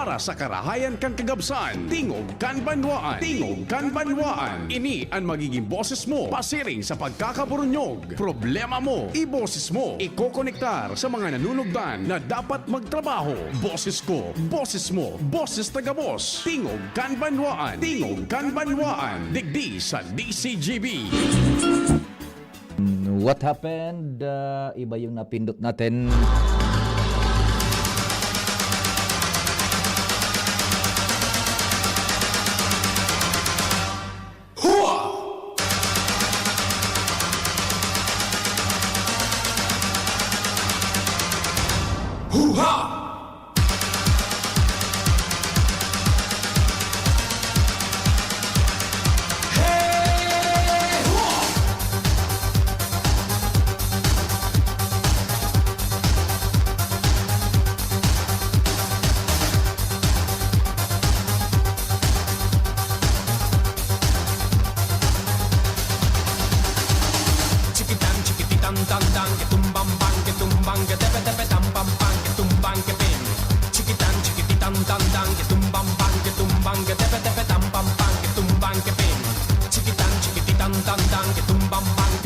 para sa karahayan kang kagabsan. Tingog kan banwaan. Tingog kan banwaan. Ini ang magiging boses mo pasiring sa pagkakaburunyog. Problema mo, iboses mo. Ikokonektar sa mga nanunugdan na dapat magtrabaho. Boses ko, boses mo, boses taga-boss. Tingog kan banwaan. Tingog kan banwaan. Digdi sa DCGB. What happened? Iba yung napindot natin.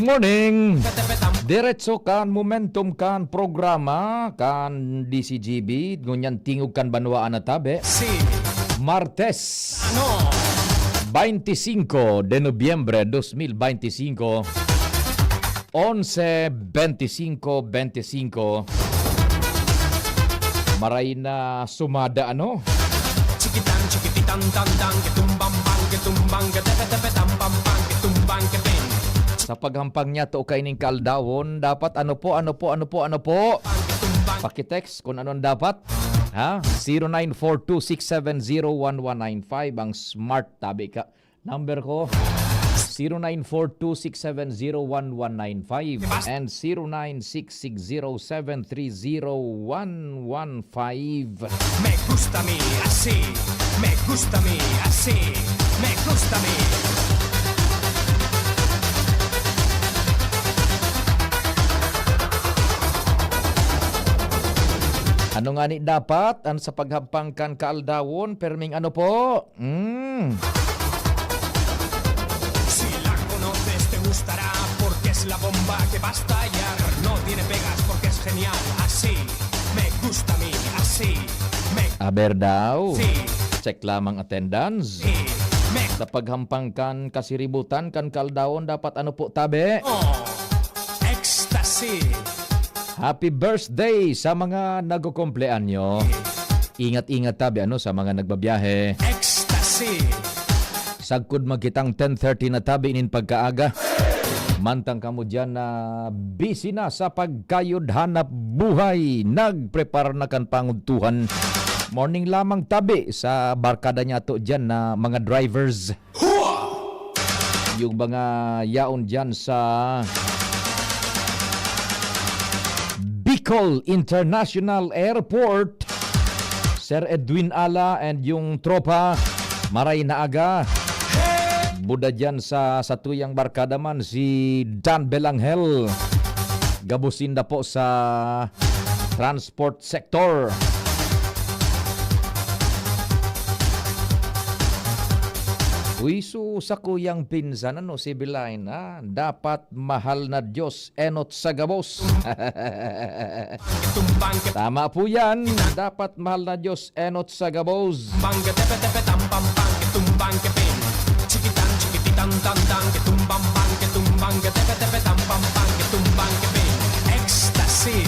Morning! Diretso kan momentum kan programa kan DCGB ngunyan tingog kan banwaan na tabi. Martes 25 de Nobyembre 2025 11:25 maray na sumada ano? Chikitan chikititan tandang ketumbang bang ketumbang ketepe tampam bang ketumbang kepin. Sa paghampang niya to kaining kaldawon, dapat ano po? Pakitext kung ano dapat. Ha? 0942-670-1195 ang smart tabi ka. Number ko 0942-670-1195 and 09660730-115. Me gusta mi así, me gusta mi así, me gusta mi. Ano nga ni dapat ang sa paghampang kan kaaldawon perming ano po? Si la conoces te gustará porque es la bomba que va a estallar. No tiene pegas porque es genial. Así me gusta a mí, así me. Aber daw. Sí. Check lamang attendance. Sí. Me. Sa paghampang kan kasiributan kan kaaldawon dapat ano po tabi? Oh, ecstasy. Happy birthday sa mga nagkukumpleanyo. Ingat-ingat tabi ano sa mga nagbabiyahe. Ecstasy. Sagkod magkitang 10:30 na tabi inin pagkaaga. Mantang kamo dyan na busy na sa pagkayod hanap buhay. Nagprepare na kan panguntuhan. Morning lamang tabi sa barkada niya to dyan na mga drivers. Yung mga yaon dyan sa Bicol International Airport, Sir Edwin Ala and yung tropa maray na aga. Buda dyan sa tuyang barkada man si Dan Belanghel. Gabusinda po sa transport sector. Uiso sa kuyang pinsan ano si Bilain dapat mahal na Diyos enot sa gabos. Tama po yan, dapat mahal na Diyos enot sa gabos. Bangga tepe tepe tampam bang ketumbang kepin. Chikitan chikititan tandang ketumbang bang ketumbang tepe tepe tampam bang ketumbang kepin. Ecstasy.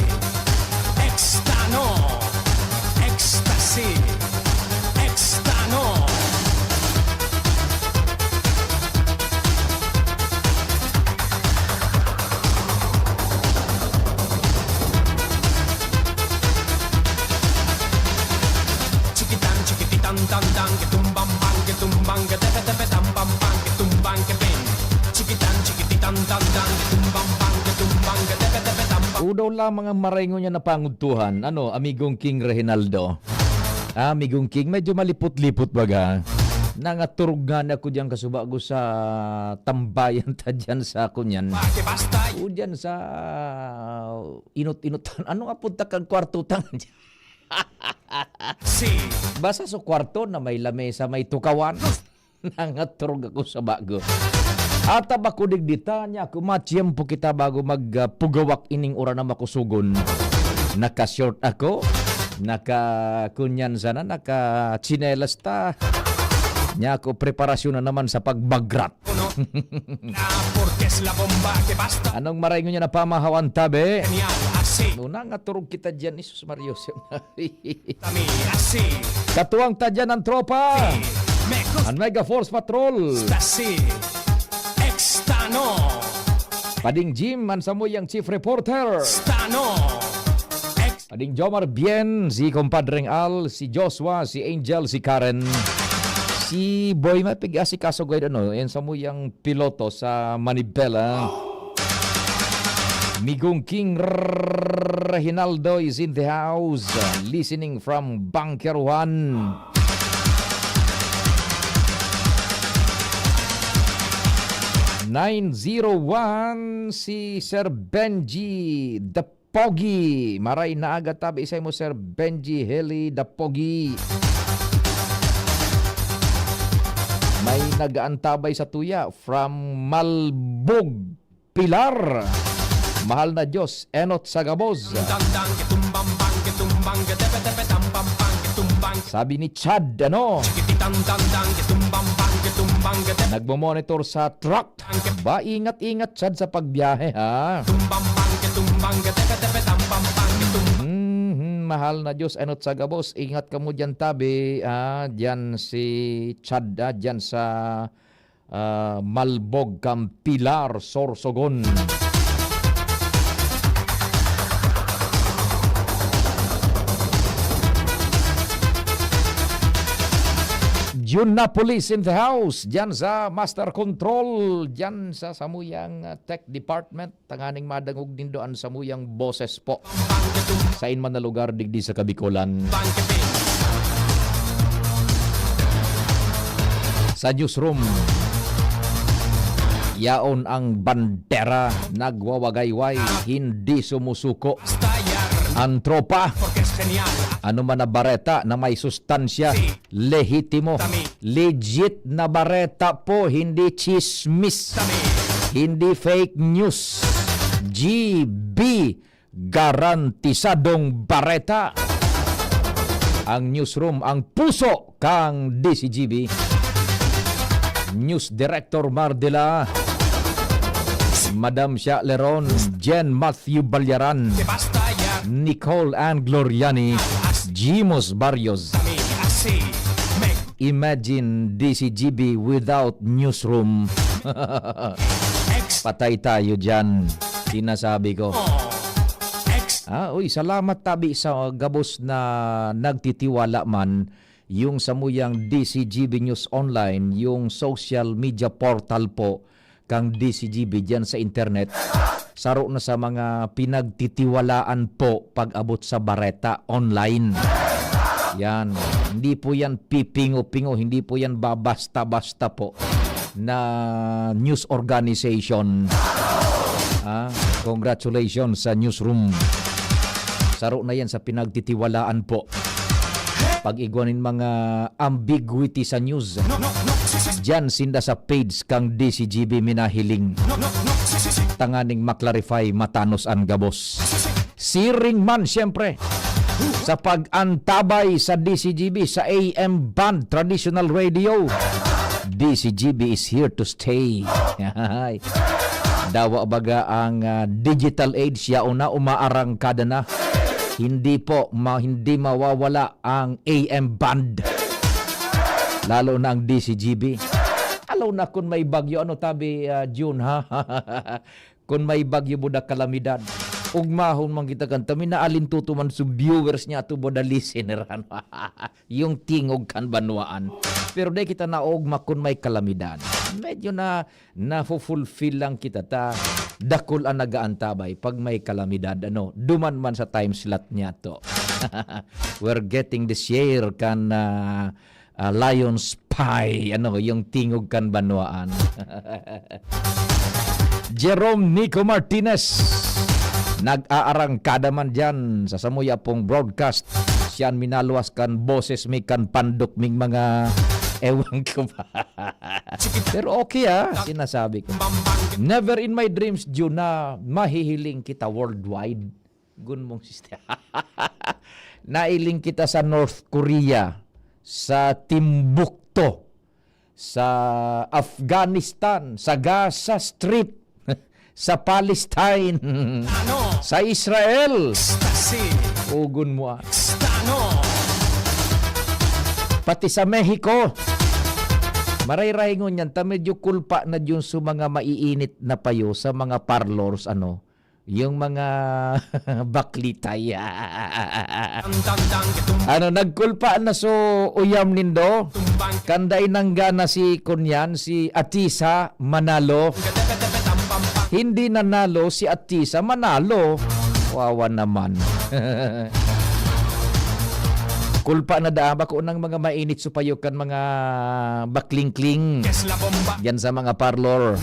Extano. Ecstasy. Extano. Tandang ketumbang bang ketumbang tepe tepe tampam bang ketumbang kepin. Chikitan chikititan tandang ketumbang bang ketumbang tepe tepe tampam. Udaw lang mga marengo niya na panguntuhan. Ano, amigong King Reginaldo. Amigong King, medyo malipot-lipot baga. Nangaturugnan ako dyan kasubago sa tambayan ta dyan sa kunyan. O dyan sa inot-inutan. Ano nga punta kang kwarto tangan dyan? Si Basta sa kwarto na may lamesa, may tukawan. Nangaturog ako sa bago. At abakudig dita niya, kumatiyempo kita bago magpugawak ining ura na makusugon. Naka-short ako, naka-kunyan sana, naka-chinelas ta. Nya ako preparasyon na naman sa pagbagrat. na porque es la bomba que basta. Anong maray nyo na pamahawan tabi? Genial, así. Nuna nga turog kita dyan, Isus Mario. Tami, así. Katuwang ta dyan ang tropa. Me gusta Ang Mega Force Patrol. así. Extano. Pading Jim, ang samuyang chief reporter. Extano. Pading Jomar Bien, si Compadreng Al, si Joshua, si Angel, si Karen. Si Boy Mapig, si Kaso Guide, yan samuyang piloto sa Manibela. Migong King Reginaldo is in the house, listening from Bunker 1. (901) si Sir Benji the Pogi. Maray na agad tabi isay mo Sir Benji Heli the Pogi. May nagaantabay sa tuya from Malbog Pilar. Mahal na Diyos, Enot Sagaboz. Dandang que tumbang bang que tumbang que tepe tepe tam pam pam que tumbang. Sabi ni Chad, Chiquititan dandang que tumbang bang que tumbang que tepe nagmo-monitor sa truck. Ba, ingat-ingat Chad sa pagbiyahe, ha? tumbang bang que tumbang que tepe tepe tam pam pam que tumbang. Mahal na Diyos, Enot Sagabos, ingat ka mo dyan tabi, dyan si Chad, dyan sa Malbog, Campilar, Sorsogon. June na police in the house, dyan sa Master Control, dyan sa Samuyang Tech Department, tanganing madangog din doon Samuyang boses po. Sa inman na lugar digdi sa Kabikolan. Sa newsroom, yaon ang bandera, nagwawagayway, hindi sumusuko. Ang tropa, Porque es genial. ano man na bareta na may sustansya, lehitimo, legit na bareta po, hindi chismis, hindi fake news. GB, garantisadong bareta. Ang newsroom, ang puso kang DCGB. News Director Mardela, Madam Sha Leron, Jen Matthew Balyaran, Que basta ya. Nicole Ann Gloriani, Jimos Barrios. Tami, así. Me Imagine DCGB without newsroom. ex. Patay tayo dyan. Sinasabi ko. Ex. Uy, salamat tabi sa gabos na nagtitiwala man yung samuyang DCGB News Online, yung social media portal po kang DCGB dyan sa internet. Saro na sa mga pinagtitiwalaan po pag-abot sa bareta online. Yan. Hindi po yan pipingo-pingo, hindi po yan babasta-basta po na news organization. Congratulations sa newsroom. Saro na yan sa pinagtitiwalaan po. Pag-igwanin mga ambiguity sa news. Diyan sinda sa page kang DCGB minahiling. Tanganing maklarify matanos ang gabos. Siring man siyempre sa pag-antabay sa DCGB sa AM band traditional radio. DCGB is here to stay. Dawa baga ang digital age yauna umaarangkada na. Hindi po hindi mawawala ang AM band. Lalo na ang DCGB. Alaw na kung may bagyo, ano tabi June ha? Kung may bagyo budak kalamidad. Ugmahon man kita kanta, minaalintuto man sa viewers niya ito boda listeneran. Yung tingog kan banwaan. Pero di kita naugma kung may kalamidad. Medyo na fulfill lang kita ta. Dakol ang nagaantabay pag may kalamidad. Duman man sa time slot niya to. We're getting the share kan Lion's Pie, yung tingog kan banwaan. Jerome Nico Martinez, nag-aarangkada man dyan sa samuya pong broadcast siyan minaluwas kan boses mi kan pandok ming mga ewan ko ba. Pero okay sinasabi ko. Never in my dreams, June, na mahihiling kita worldwide. Gun mong sister. Nailing kita sa North Korea, sa Timbuktu, sa Afghanistan, sa Gaza Strip, sa Palestine, sa Israel. Ugun mo pati sa Mexico. Maray-raingon yan, ta medyo kulpa na dyan sa mga maiinit na payo, sa mga parlors, yung mga baklitay. Nagkulpa na so uyam nindo. Kanday nanggana si Kunyan, si Atisa Manalo. Hindi nanalo si Atisa Manalo. Wawa naman. Kulpa na daaba ko ng mga mainit supayo kan mga bakling-kling. Yan sa mga parlor.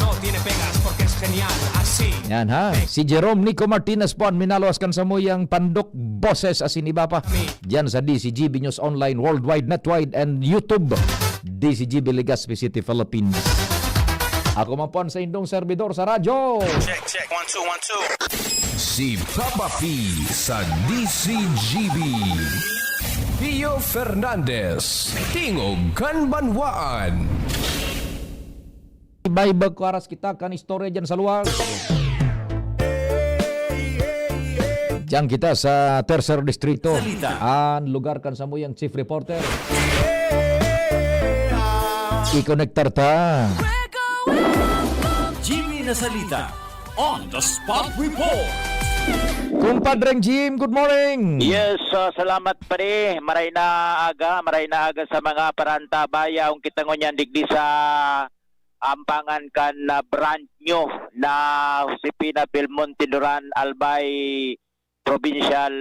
Yan si Jerome Nico Martinez po minaluwas kan sa moyang pandok boses asin iba pa. Yan sa DCGB News Online Worldwide Netwide and YouTube. DCGB Legazpi City, Philippines. Ako man po sa indong servidor sa radyo. Check, 1 2 1 2. Si Papa P sa DCGB. Pio Fernandez, Tingog Kanbanwaan. Ibaybag ko aras kita kan istorya dyan sa luwas. Diyan kita sa Tercer Distrito. Ang lugar kan sa moyang chief reporter. I-connectar ta. Jimmy Nasalita, on the spot report. Kumpadreng Jim, good morning. Yes, salamat pare. Maray na aga sa mga parantabaya. Ang kita ngunyan digdi sa ampangan kan na branch nyo na Josefina Belmonte Duran Albay Provincial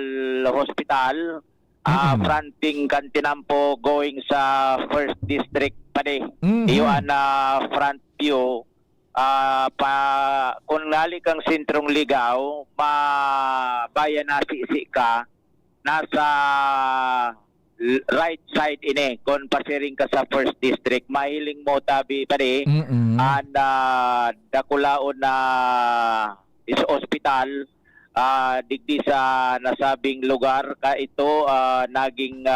Hospital. Fronting kan tinampo going sa First District pare. Iyon na front view. Kung lali kang sentrong ligaw, mabayan na sisi ka, nasa right side ini, kung pasiring ka sa First District, mahiling mo tabi pare, and dakulaon na is hospital, digdi sa nasabing lugar, ka ito naging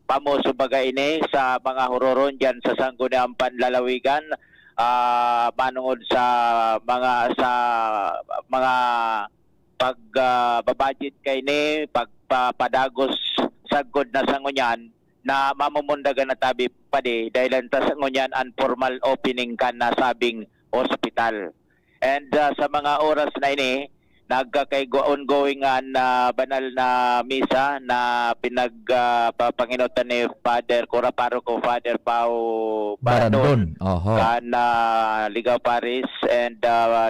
pamoso baga ini sa mga hororon dyan sa Sangguniang Panlalawigan, manungod sa mga pagbabudget kay ni pagpapadagos sagod na sangunyan na mamumundagan na tabi padi dahil sa sangunyan unformal opening kan na sabing hospital. And sa mga oras na ini ongoing na banal na misa na pinagpapanginotan ni Father Coraparo ko Father Pao Baradon kan Ligaw Paris and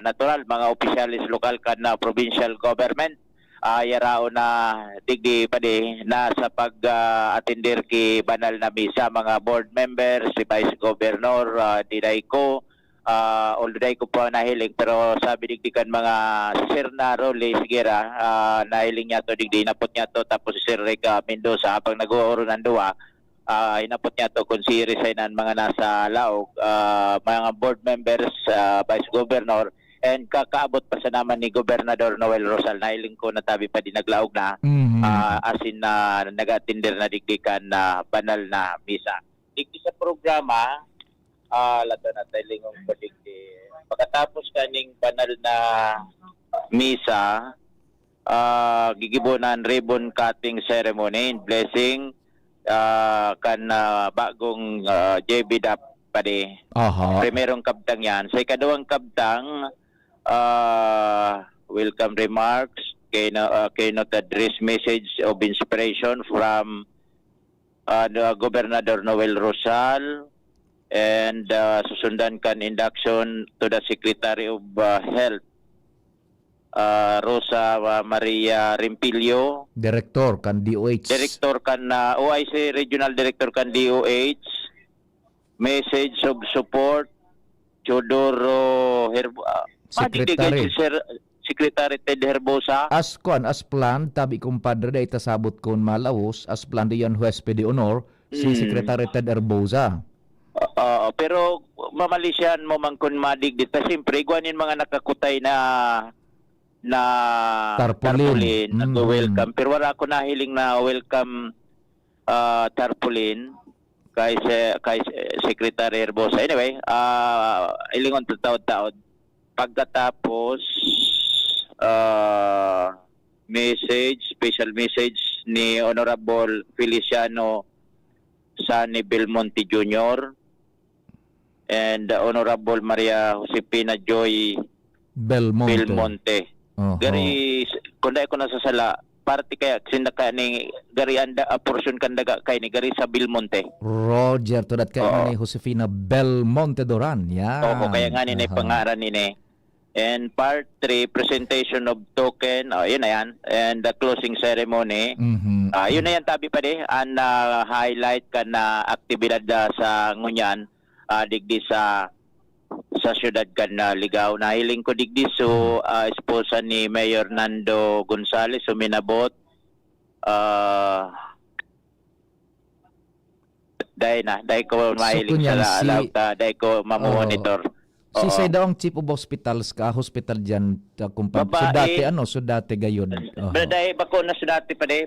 natural mga opisyalis lokal kan na provincial government yarao na digdi padi na sa pag-atender ki banal na misa mga board members, si Vice Governor Diday ko although ko po nahiling pero sabi digdikan mga si Sir Naro Lee Sigera nahiling niya to digdi inapot niya to tapos si Sir Rica Mendoza habang nag-uoro ng duwa inapot niya to kung si resignan mga nasa laog mga board members Vice Governor and kakaabot pa sa naman ni Gobernador Noel Rosal nahiling ko na tabi pa din naglaog na asin na nag-atender na digdikan na banal na misa digdi sa programa lato na tailingong padigdi. Pagkatapos kaning banal na misa, gigibunan ribbon cutting ceremony and blessing kan bagong JBDAP padi. Primerong kabtang yan. Sa ikaduhang kabtang, welcome remarks, kay not address message of inspiration from Gobernador Noel Rosal, and susundan kan induction to the Secretary of Health Rosa Maria Rimpilio, Director kan DOH, Director kan OIC Regional Director kan DOH, message of support Chodoro Secretary Secretary Ted Herbosa. As plan, tabi kumpadre da itasabot kon malawos, as plan di yan Huésped de Honor, si Secretary Ted Herbosa. Pero mamalisyan mo man kun madigdi ta siyempre igwanin mga nakakutay na tarpaulin nag-welcome pero wala ako nahiling na welcome tarpaulin kay Secretary Herbosa. Anyway, ilingon taod-taod pagkatapos special message ni Honorable Feliciano Sani Belmonte Jr. and Honorable Maria Josepina Joy Belmonte. Gari kunday ko nasasala party kaya sindaka ni gari anda portion kandaga kay ni gari sa Belmonte. Roger to that kay ni Josefina Belmonte Doran. Yeah. Oo, kaya nga ni pangaran ni. And part 3 presentation of token, yun na yan, and the closing ceremony. Yun na yan tabi pa di ang highlight ka na aktibidad sa ngunyan digdi sa syudad kan na Ligaw. Nahiling ko digdi so esposa ni Mayor Nando Gonzales suminabot dahil ko mahiling sa alaw ka dahil ko mamonitor. Si say daw ang chief of hospitals ka, hospital dyan, so dati gayod. Dahil bako na sudati pa de,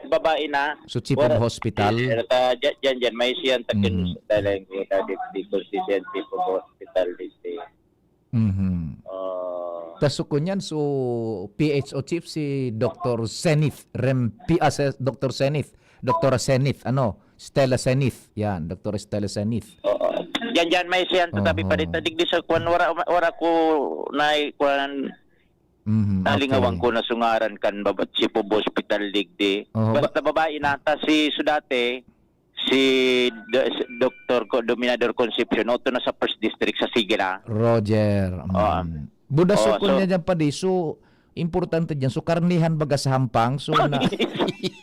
babae na. So chief of hospital. Diyan, may siyan takin dahil dito si chief of hospital dito. Taso ko niyan, so PHO chief si Dr. Senith, Dr. Senith, Dr. Senith, Stella Senith. Yan, Dr. Stella Senith. Yan may siyan tatabi pa dito digdi sa kwan wara ko na kwan nalingawang ko na sungaran kan babat si Pobo Hospital digdi. Basta babae nata si sudate si Dr. Dominador Concepcion auto na sa First District sa Sigira. Roger. Budaso ko niya dyan pa di. So importante dyan. So karnihan baga sa hampang. So na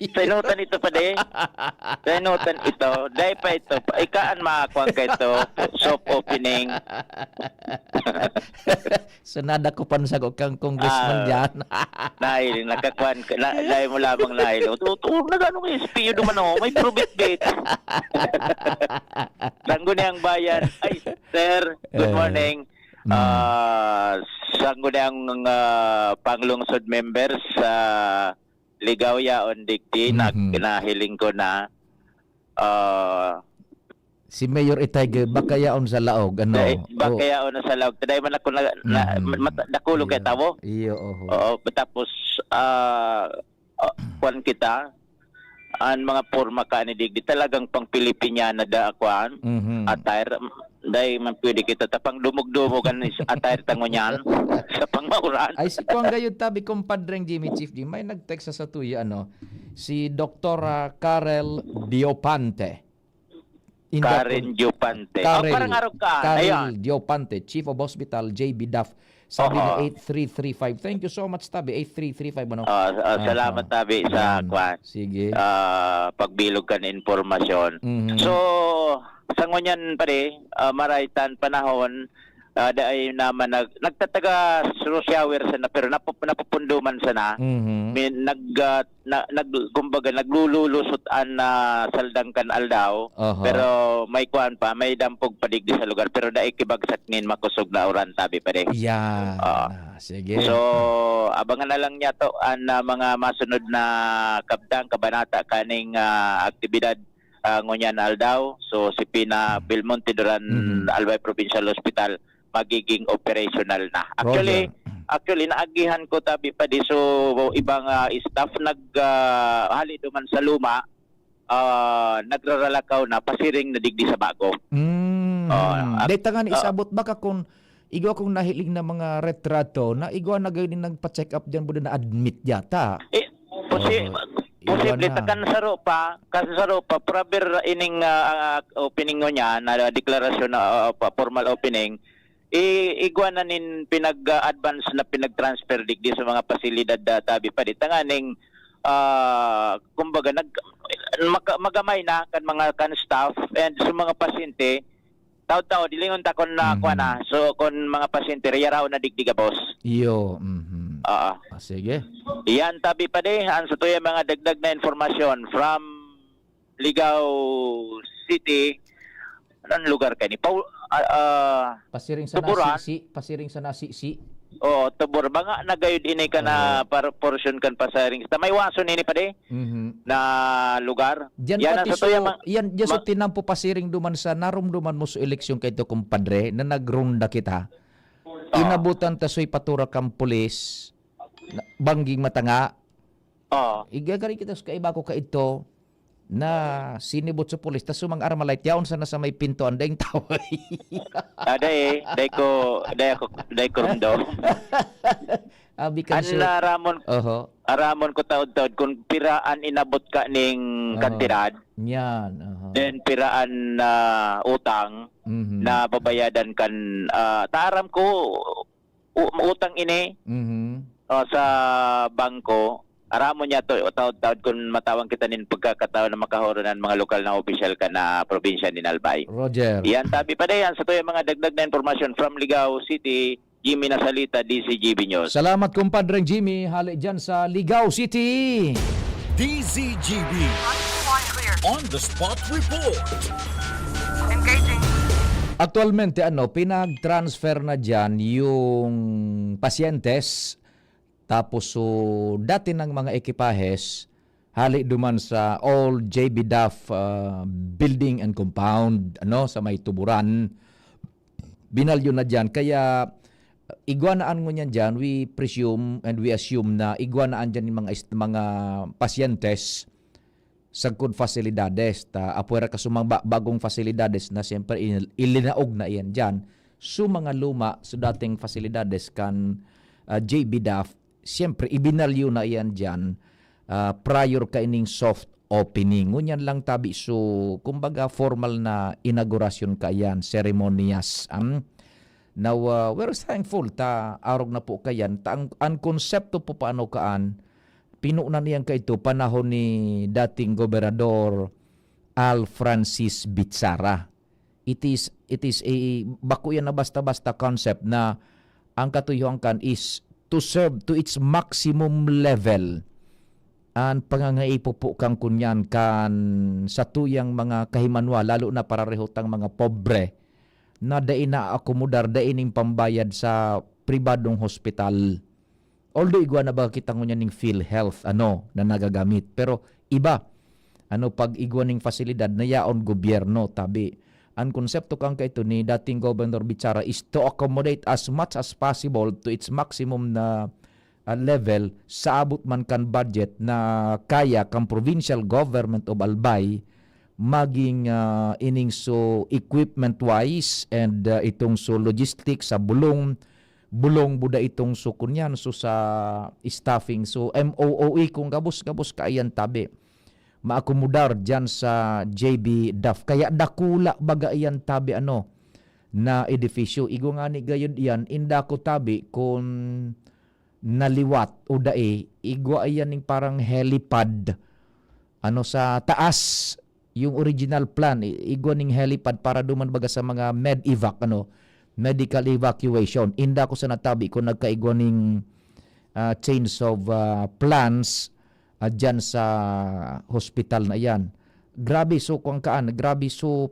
sa inutan ito pa de. Sa inutan ito. Dahil pa ito. Ikaan makakuha ka ito. Soft opening. So nada ko pansago kang congressman dyan. Dahil nakakuhan. Dahil mo lamang dahil. Tutur na gano'ng SPU naman ako. May probit bit. Langgo niya ang bayan. Ay, sir. Good morning. Sanggo na ang panglungsod members sa Ligaw yaon digdi nahiling ko na si Mayor Itay baka yaon sa laog baka yaon na sa laog taday man ako nakulong kay tawo tapos kwan kita ang mga porma ka ni digdi talagang pang Pilipiniana da akwan attire dahil man pwede kita tapang dumog-dumogan attire tango niyan sa pangmauran. Ay si Kuang gayud tabi kumpadreng Jimmy Chief di may nag-text sa tuya si Dr. Karel Diopante. Karen Diopante. Parang araw ka. Karel Diopante, Chief of Hospital JB Duff. Sabi niya 8335. Thank you so much tabi 8335 salamat tabi sa kwan. Sige. Pagbilog kan impormasyon. So sa ngunyan pare maraitan panahon dahil naman nagtataga shower sana pero napupunduman sana kumbaga naglulusutan na saldangkan aldaw pero may kuan pa may dampog padigdi sa lugar pero dai kibagsak ngin makusog na oran tabi pa sige so abangan na lang niya to ang mga masunod na kabdang kabanata kaning aktibidad ngunyan aldaw so si Pina Belmonte Duran Albay Provincial Hospital magiging operational na. Actually naagihan ko tabi pa di so ibang staff haliduman sa luma nagraralakaw na pasiring na digdi sa bago. Data nga isabot baka kung igwa kong nahiling na mga retrato na igwa na gawin nagpa-check up dyan buda na admit yata. Posible takan sa ropa proper ining opening niya na deklarasyon na formal opening igwa na nin pinag-advance na pinag-transfer digdi sa mga pasilidad tabi pa dito nga ning kumbaga magamay na kan mga kan staff and sa mga pasyente taw dilingon ta kon na kuana so kon mga pasyente riya raw na digdiga boss iyo Sige. Iyan tabi pa din ang sa tuya mga dagdag na informasyon from Ligao City. Anong lugar ka ni? Pasiring sa Tuburan. nasisi. Pasiring sa nasisi. Tubor ba nga nagayod ini ka na portion kan pasaring. May wason ini pa din Mhm. na lugar. Diyan Yan ang pati sa tuya mga yan so tinampo pasiring duman sa narumduman mo sa eleksyon kay to kumpadre na nagrunda kita. Inabutan ta soy patura kang pulis bangging matanga. Igagari kita sa kaiba ko ka ito na sinibot sa pulis tas sumang armalite yaon sana sa may pintuan daing taway. day ko rumdo. Abi kan An aramon ko taod-taod kung piraan inabot ka ning kantidad. Yan. Then piraan na utang na babayadan kan taaram ko utang ini sa bangko. Aramon niya to taod-taod kung matawang kita nin pagkakataon na makahoronan mga lokal na opisyal ka na probinsya ni Albay. Roger. Iyan tabi pa yan sa tuya mga dagdag na informasyon from Ligao City, Jimmy Nasalita, DCGB News. Salamat kumpadreng Jimmy. Hali dyan sa Ligao City. DZGB On the Spot Report. Aktualmente pinag-transfer na dyan yung pasyentes tapos dati ng mga ekipahes hali duman sa old JB Duff building and compound sa may Tuburan. Binalyo na dyan kaya igwanaan mo niyan dyan, we presume and we assume na igwanaan dyan yung mga pasyentes sa good fasilidades. Apuera ka sumang bagong fasilidades na siyempre ilinaog na iyan dyan. Mga luma sa dating fasilidades kan JB Duff, siyempre ibinalyo na iyan dyan prior ka ining soft opening. Ngunyan lang tabi kumbaga formal na inaugurasyon ka yan, ceremonias. Now, we're thankful arog na po kayan. Ang konsepto po paano kaan, pinuunan niyan ka ito panahon ni dating Gobernador Al Francis Bitsara. It is a bako yan na basta-basta concept na ang katuyuan kan is to serve to its maximum level. Ang pangangaipo po kang kunyan kan sa tuyang mga kahimanwa, lalo na para rehotang mga pobre, na dain na akomodar, daining pambayad sa pribadong hospital. Although igwa na ba kita ngunyan ning PhilHealth na nagagamit. Pero iba, pag igwa ning fasilidad na yaon gobyerno, tabi. Ang konsepto kang kaito ni dating Governor Bitsara is to accommodate as much as possible to its maximum na level sa abot man kan budget na kaya kang provincial government of Albay maging ining equipment wise and itong logistics sa bulong buda itong kunyan sa staffing MOOE kung gabos kaayan tabi maakomodar dyan sa JB Duff kaya dakula baga iyan tabi na edifisyo igo nga ni gayud iyan inda ko tabi kung naliwat o dae igwa iyan ning parang helipad sa taas yung original plan, igwa ning helipad para duman baga sa mga med-evac, medical evacuation. Inda ko sa natabi kung nagkaigwa ning change of plans dyan sa hospital na yan. Grabe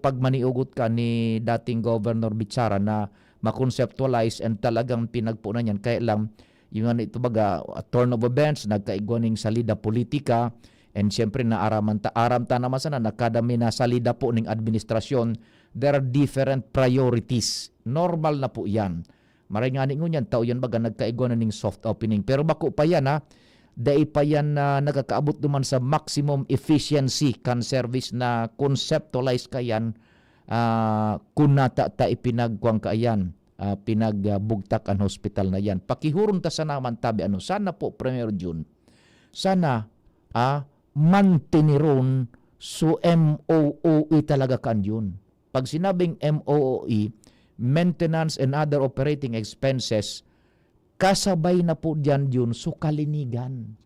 pagmaniugot ka ni dating Governor Bitsara na makonceptualize and talagang pinagpunan yan. Kaya lang, yung ito baga, turn of events, nagkaigwa ning salida politika. And siyempre aram ta naman sana nakadami na salida po ng administrasyon. There are different priorities. Normal na po yan. Maray nga ngunyan tao yan baga nagkaigwa na ng soft opening. Pero bako pa yan dai pa yan na nakakaabot naman sa maximum efficiency kan service na conceptualize kayan kunata ta ipinagkuang kayan pinagbugtak ang hospital na yan. Pakihurong ta sa naman tabi sana po Premier June. Sana mantiniron MOOE talaga kan yun. Pag sinabing MOOE, maintenance and other operating expenses, kasabay na po dyan yun kalinigan.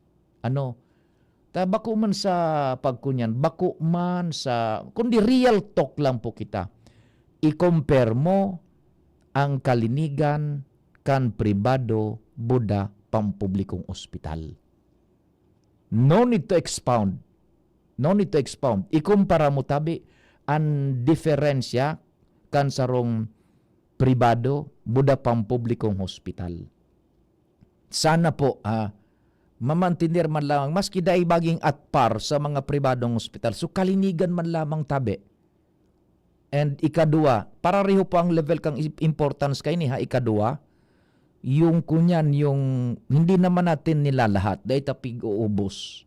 Bako man sa pagkunyan, bako man sa, kundi real talk lang po kita. I-compare mo ang kalinigan kan pribado, Buddha, pampublikong ospital. No need to expound. No need to expound. Ikumpara mo tabi ang diferensya kan sarong pribado buda pampublikong hospital. Sana po mamantinir man lamang maski dai baging at par sa mga pribadong ospital. So kalinigan man lamang tabi. And ikadua, para riho po ang level kang importance kay ni ha, ikadua, yung kunyan, yung hindi naman natin nilalahat, dahil tapig uubos.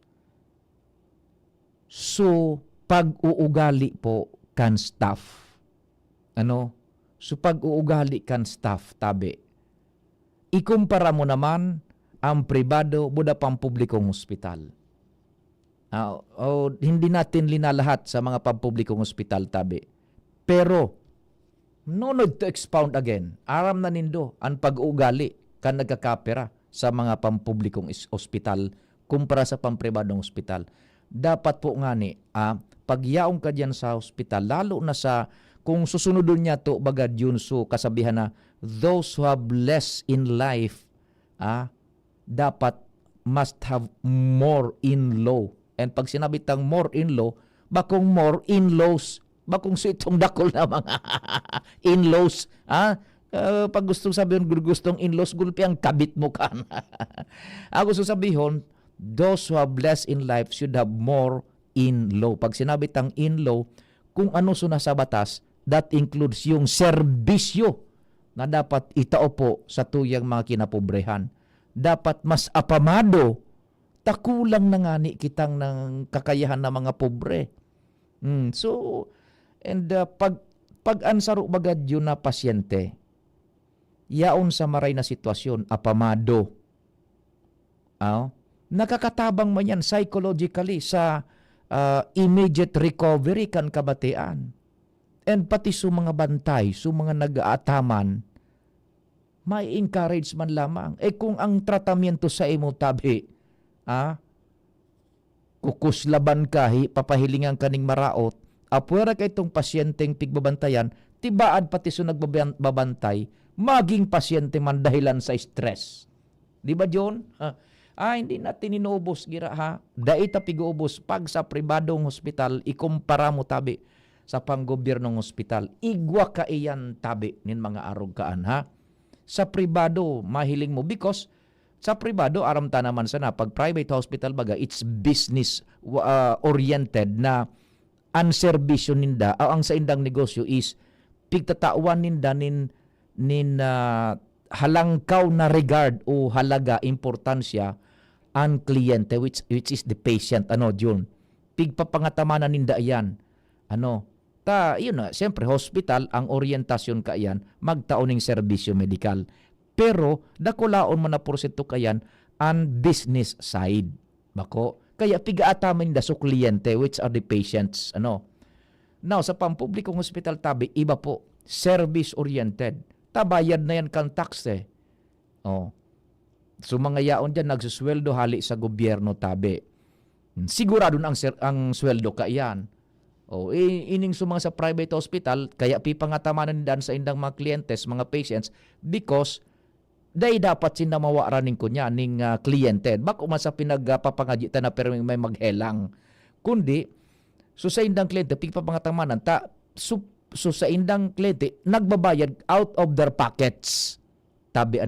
So, pag-uugali po kan staff. So, pag-uugali kan staff, tabi. Ikumpara mo naman ang pribado, buda pang publikong ospital. Hindi natin linalahat sa mga pampublikong ospital, tabi. Pero, no need to expound again. Aram na nindo ang pag-uugali kan nagkakapera sa mga pampublikong ospital kumpara sa pampribadong ospital. Dapat po nga ni, pagyaong ka dyan sa ospital, lalo na sa, kung susunodon niya to bagad yun so kasabihan na, those who have less in life, dapat must have more in-law. And pag sinabi tang more in-law, bakong more in-laws, bakong sa itong dakol na mga in-laws, pag gustong sabihin, gustong in-laws, gulpi ang kabit mo kan. Ako sasabihin, those who have less in life should have more in-law. Pag sinabi tang in-law, kung ano suna sa batas, that includes yung serbisyo na dapat itao po sa tuyang mga kinapobrehan. Dapat mas apamado, takulang na nga ni kitang ng kakayahan ng mga pobre. So, and pag ansaro bagad yun na pasyente, yaon sa maray na sitwasyon, apamado. Nakakatabang man yan psychologically sa immediate recovery kan kabatian. And pati sa mga bantay, sa mga nag-aataman, may encourage man lamang. Kung ang tratamiento sa imo tabi, kukuslaban ka, papahilingan kaning maraot, apwera kay itong pasyenteng pigbabantayan, tibaad pati sa nagbabantay, maging pasyente man dahilan sa stress. Di ba, John? Hindi natin inuubos, gira ha. Daita pig-uubos pag sa pribadong hospital, ikumpara mo tabi sa panggobyernong hospital. Igwa ka iyan tabi nin mga arugkaan ha. Sa pribado, mahiling mo because sa pribado, aramta naman sana, pag private hospital baga, it's business oriented na ang serbisyo ninda, ang sa indang negosyo is pigtatawan ninda nin halangkaw na regard o halaga, importansya ang kliyente which is the patient. Yun? Pigpapangatamanan ninda yan. Yun na, siyempre, hospital, ang orientasyon ka yan, magtauning serbisyo medikal. Pero, dakulaon mo na porsyento ka yan, ang business side. Bako, kaya pigaatamin da so kliyente, which are the patients. Now, sa pampublikong hospital tabi, iba po, service-oriented. Tabayad na yan kang tax So, mga yaon dyan, nagsusweldo hali sa gobyerno tabi. Sigurado na ang sweldo ka yan. Ining sumang sa private hospital, kaya pipangataman din sa indang mga kliyentes, mga patients, because day dapat sinamawaran ning kunya ning kliyente. Bako man sa pinagpapangajitan na pero may maghelang. Kundi, so sa indang kliyente, pipapangataman so sa indang kliyente, nagbabayad out of their pockets. Tabi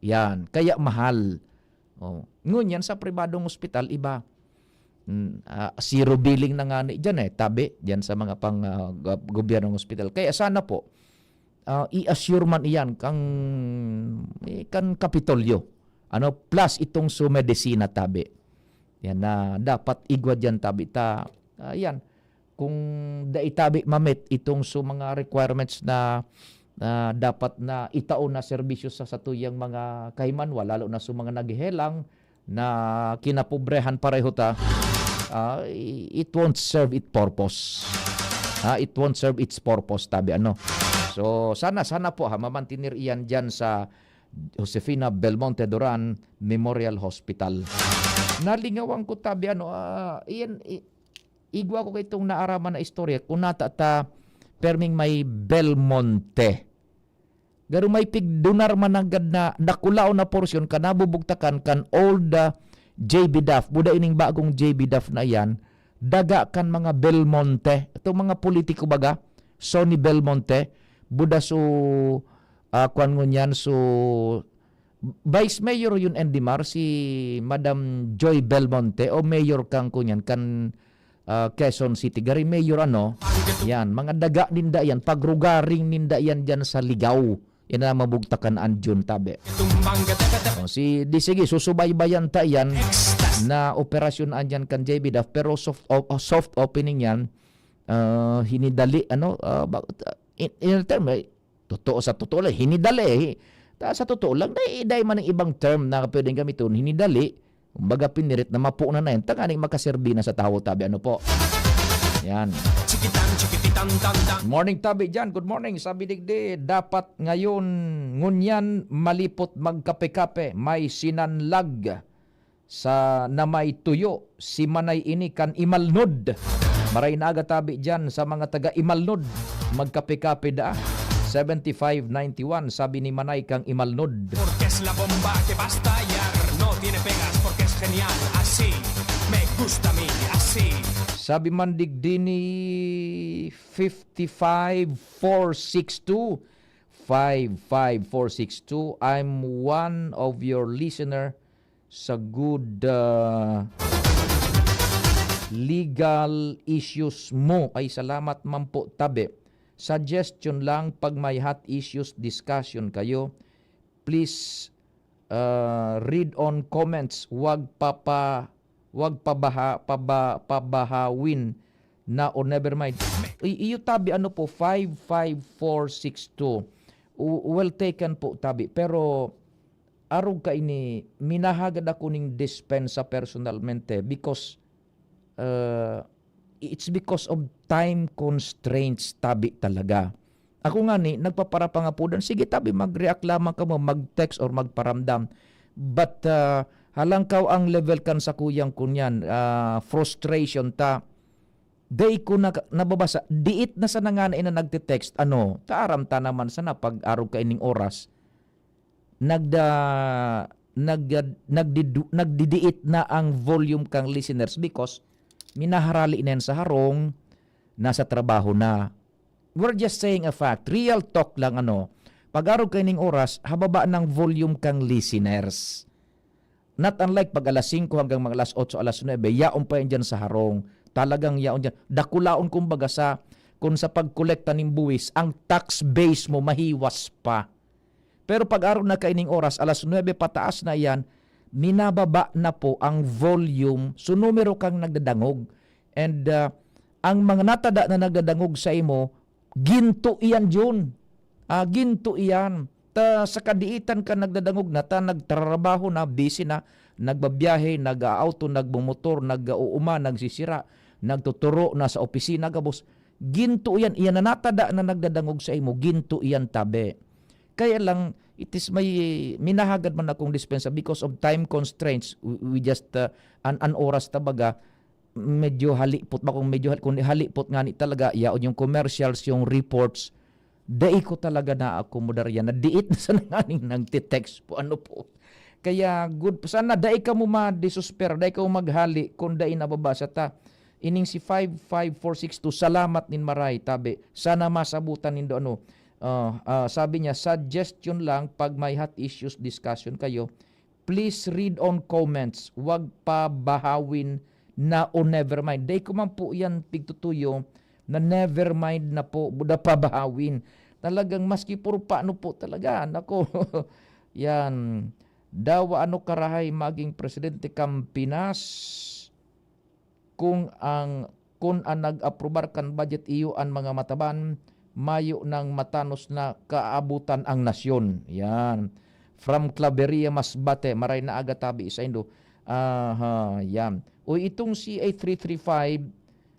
yan. Kaya mahal. Ngunyan sa pribadong hospital, iba. Zero billing na nga dyan tabi dyan sa mga pang gobyernong hospital. Kaya sana po i-assure man iyan kan Kapitolyo plus itong medisina tabi yan na dapat igwa dyan tabi yan kung daitabi mamit itong mga requirements na dapat na itaon na serbisyo sa satuyang mga kahimanwa lalo na mga naghihelang na kinapobrehan pareho ta. It won't serve its purpose. It won't serve its purpose tabi So sana po mamantinir iyan diyan sa Josefina Belmonte Duran Memorial Hospital. Nalingawan ko tabi iyan igwa ko kay itong naaraman na istorya kung nata perming may Belmonte. Garo may pigdunar managad na dakulaw na porsyon kanabubugtakan kan old JB Duff. Buda ining bagong JB Duff na yan, daga kan mga Belmonte. Itong mga politiko baga, Sonny Belmonte, buda so kuan ngunyan so Vice Mayor yun Endimar si Madam Joy Belmonte o Mayor kang kunyan kan Quezon City. Gari Mayor ano? Yan, mga daga ninda yan, pagrugaring ninda yan dyan sa Ligaw. Yan na mabugtakan Anjun tabi. Si di sige susubaybayan ta yan na operasyon andyan kan JB Duff pero soft opening yan hinidali ano in term totoo sa totoo lang hinidali sa totoo lang dahil man ang ibang term na pwedeng gamiton hinidali kumbaga pinirit na mapo na yan tanganing makaserbi na sa tao tabi ano po yan. Morning tabi dyan. Good morning. Sabi digdi, dapat ngayon ngunyan malipot magkape-kape. May sinanlag sa na may tuyo. Si Manay ini kan imalnod. Maray na aga tabi dyan sa mga taga imalnod. Magkape-kape da. 7591 sabi ni Manay kang imalnod. Porque es la bomba que va a estallar. No tiene pegas porque es genial. Así me gusta a mí. Así. Sabi man digdini 55462 55462 I'm one of your listener sa good legal issues mo. Ay salamat man po tabi. Suggestion lang pag may hot issues discussion kayo, please read on comments. Wag pabahawin na o never mind. Iyo tabi ano po 55462. Well taken po tabi pero arog ka ini minahagad ako ning dispensa personalmente because it's because of time constraints tabi talaga. Ako nga ni nagpaparapangapudan sige tabi mag-react lamang ka mo mag-text or magparamdam but halangkaw ang level kan sa kuyang kunyan frustration ta day ko na nababasa diit na sa nanganay na nagte-text ano taaram ta naman sana pag araw ka ining oras nagdidiit na ang volume kang listeners because minaharali na sa harong nasa trabaho na. We're just saying a fact, real talk lang ano pag araw ka ining oras hababa ng volume kang listeners. Not unlike pag alas 5 hanggang mga alas 8, alas 9, yaon pa yan dyan sa harong. Talagang yaon dyan. Dakulaon kumbaga kung sa pagkolekta ng buwis, ang tax base mo mahiwas pa. Pero pag araw na kaining oras, alas 9 pataas na yan, minababa na po ang volume. So numero kang nagdadangog. And ang mga natada na nagdadangog sa imo, ginto iyan dyan. Ginto iyan. Ta sa kadiitan ka nagdadangog na ta nagtrabaho na busy na nagbabiyahe nag-auto nagbumotor nag-uuma nagsisira nagtuturo na sa opisina gabos ginto yan iyan na natada na nagdadangog sa imo ginto iyan tabi kaya lang it is may minahagad man akong dispensa because of time constraints we just an oras tabaga medyo halipot ba kung medyo kung halipot nga ni talaga yaon yung commercials yung reports dai ko talaga na akomodar yan. Na diit na sa nanganing nagtitext po. Ano po. Kaya good. Sana dai ka mo ma-disusper. Dai ka mo maghali kung dai nababasa ta. Ining si 55462. Salamat nin maray tabi. Sana masabutan nindo ano. Sabi niya, suggestion lang pag may hot issues discussion kayo. Please read on comments. Wag pa bahawin na o never mind. Dai ko man po yan pigtutuyo na never mind na po, buda pa bahawin. Talagang maski puro paano po talaga. Nako, yan. Dawa ano karahay maging presidente kang Pinas kung ang nag-aprobar kan budget iyo ang mga mataban, mayo ng matanos na kaabutan ang nasyon. Yan. From Claveria Masbate, maray na aga tabi sa Indo. Yan. O itong CA335,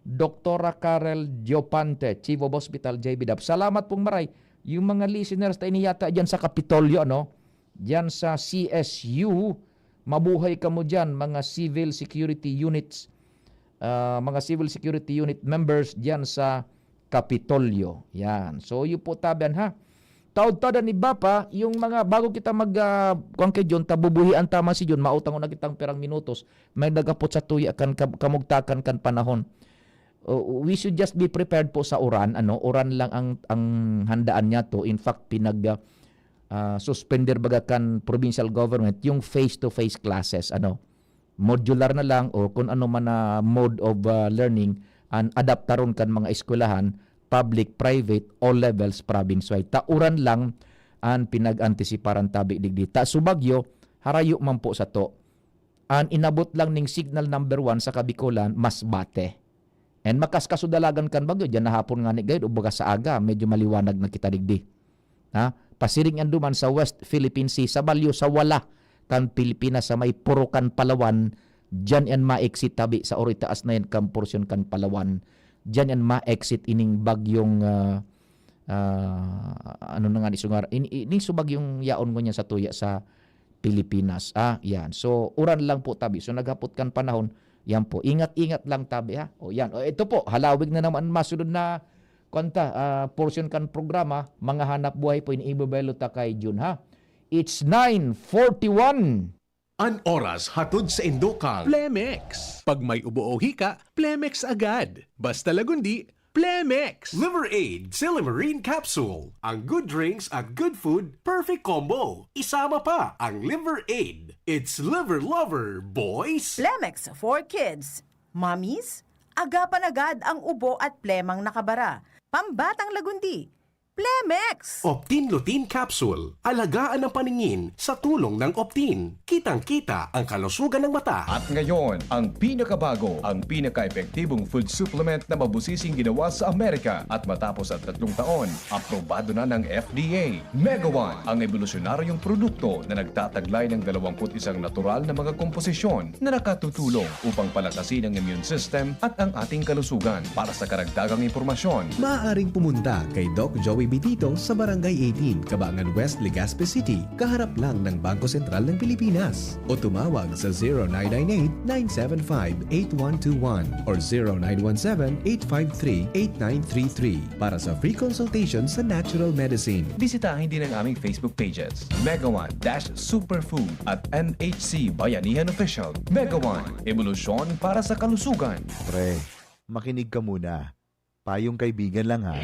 Dr. Karel Diopante, Chief of Hospital, JB Duff. Salamat pong maray. Yung mga listeners tayo niyata dyan sa Kapitolyo, no? Dyan sa CSU, mabuhay ka mo dyan, mga civil security units, mga civil security unit members dyan sa Kapitolyo. Yan. So, yun po taban ha. taod-taodan ni Bapa, yung mga bago kita kuang kay John, tabubuhian tama si John, mautang na kitang perang minutos, may nagapot sa tuya kan kamugtakan kan panahon. We should just be prepared po sa uran. Uran lang ang handaan niya to. In fact, suspender baga kan provincial government yung face-to-face classes. Modular na lang o kung ano man na mode of learning, and adaptaron kan mga eskwelahan, public, private, all levels, province-wide. Tauran lang ang pinag-antisiparan tabi digdi. Ta subagyo, harayo man po sa to. Ang inabot lang ning signal number 1 sa Kabikulan, Masbate. And makaskasudalagan kan bagyo, dyan na hapon nga ni gayud, ubaga sa aga, medyo maliwanag na kita digdi. Pasiring yan duman sa West Philippine Sea, sa balyo, sa wala, kan Pilipinas, sa may Purukan, Palawan, dyan yan ma-exit tabi sa oritaas na yan, kan porsyon kan Palawan. Diyan yan ma-exit ining bagyong ano na nga ni sungar ining subagyong yaon ko niya sa tuya sa Pilipinas. Yan. So uran lang po tabi. So naghapot kan panahon, yan po. Ingat-ingat lang tabi ha. O yan. O ito po, halawig na naman masunod na portion kan programa, mga hanap buhay po iniibabelo ta kay June ha. It's 9:41. An oras hatod sa Indokang Plemex. Pag may ubo o hika, Plemex agad. Basta lagundi, Plemex. Liver Aid Silimarine Capsule. Ang good drinks at good food, perfect combo. Isama pa ang Liver Aid. It's liver lover, boys. Plemex for kids. Mommies, agapan agad ang ubo at plemang nakabara. Pambatang lagundi. Plemex! Optin Lutein Capsule. Alagaan ang paningin sa tulong ng Optin. Kitang-kita ang kalusugan ng mata. At ngayon, ang pinakabago, ang pinaka-epektibong food supplement na mabusising ginawa sa Amerika at matapos ang 3 taon, aprobado na ng FDA. Mega One, ang evolusyonaryong produkto na nagtataglay ng 21 natural na mga komposisyon na nakatutulong upang palakasin ang immune system at ang ating kalusugan. Para sa karagdagang impormasyon, maaaring pumunta kay Doc Joey Bitito sa Barangay 18, Cabangan West, Legazpi City, kaharap lang ng Bangko Sentral ng Pilipinas. O tumawag sa 0998-975-8121 or 0917-853-8933 para sa free consultation sa natural medicine. bisitahin din ang aming Facebook pages, Mega One Superfood at NHC Bayanihan Official. Mega One, evolusyon para sa kalusugan. Pre, makinig ka muna. Payong kaibigan lang ha.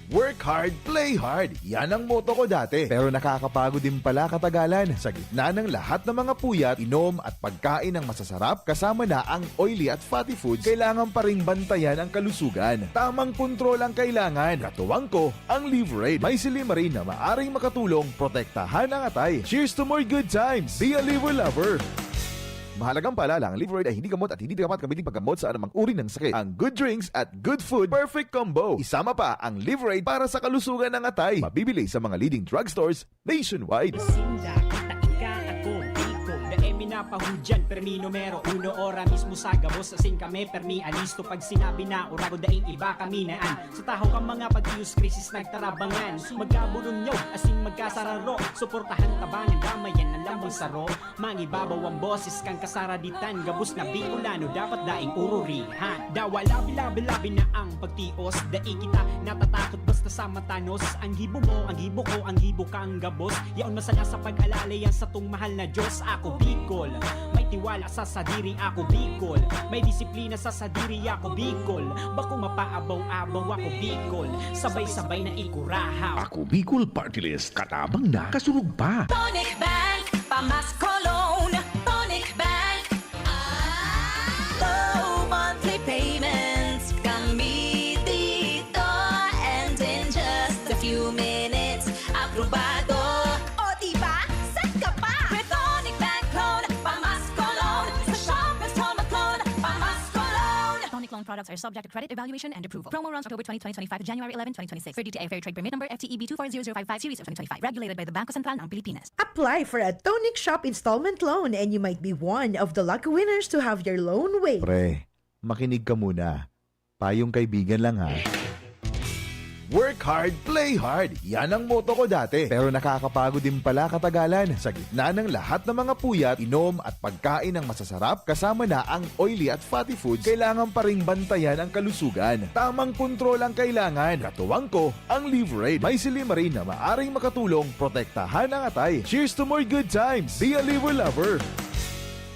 Work hard, play hard. Yan ang motto ko dati. Pero nakakapagod din pala katagalan. Sa gitna ng lahat ng mga puyat, inom at pagkain ng masasarap, kasama na ang oily at fatty foods, kailangan pa ring bantayan ang kalusugan. Tamang kontrol ang kailangan. Katuwang ko, ang Liver Aid. May Silimarin na maaring makatulong, protektahan ang atay. Cheers to more good times. Be a liver lover. Mahalagang paalala, ang Liver Aid ay hindi gamot at hindi dapat gamitin paggamot sa anumang uri ng sakit. Ang good drinks at good food, perfect combo. Isama pa ang Liver Aid para sa kalusugan ng atay. Mabibili sa mga leading drugstores nationwide. Pahudyan, permi numero uno, ora mismo sa gabos sa kami, permi alisto pag sinabi na urago daing iba kami naan sa taho kang mga pag-ius krisis nagtarabangan magkabulong nyo, asing magkasararo suportahan tabangan, damayan ng lambong saro mangibabaw ang boses kang kasaraditan gabos na Bicolano, dapat daing ururihan dawa labi-labi-labi na ang pagtios daing kita natatakot basta sa matanos ang hibo mo, ang hibo ko, ang hibo kang gabos yaon masaya sa pag-alalay yan sa tung mahal na Diyos ako Bicol. May tiwala sa sadiri ako Bicol. May disiplina sa sadiri ako Bicol. Bako mapaabaw-abaw ako Bicol. Sabay-sabay na ikurahaw. Ako Bicol Party List. Katabang na, kasurug pa. Tonic Bank, Pamascolone. Tonic Bank. Low monthly payments. Kami dito. And in just a few minutes, aprobado. O diba? Set ka pa! With Tonic Bank Loan, Pamascolone. Sa Shoppers Home Clone, Pamascolone. Tonic loan products are subject to credit evaluation and approval. Promo runs October 2025 to January 11, 2026. For DTI Fair Trade Permit Number FTEB 240055 Series of 2025. Regulated by the Bangko Sentral ng Pilipinas. Apply for a Tonic Shop installment loan and you might be one of the lucky winners to have your loan waived. Pre, makinig ka muna. Payong kaibigan lang ha. Work hard, play hard. Yan ang motto ko dati. Pero nakakapagod din pala katagalan. Sa gitna ng lahat ng mga puyat, inom at pagkain ng masasarap, kasama na ang oily at fatty foods, kailangan pa ring bantayan ang kalusugan. Tamang kontrol ang kailangan. Katuwang ko, ang Liverade. May silimarin na maaring makatulong protektahan ang atay. Cheers to more good times. Be a liver lover.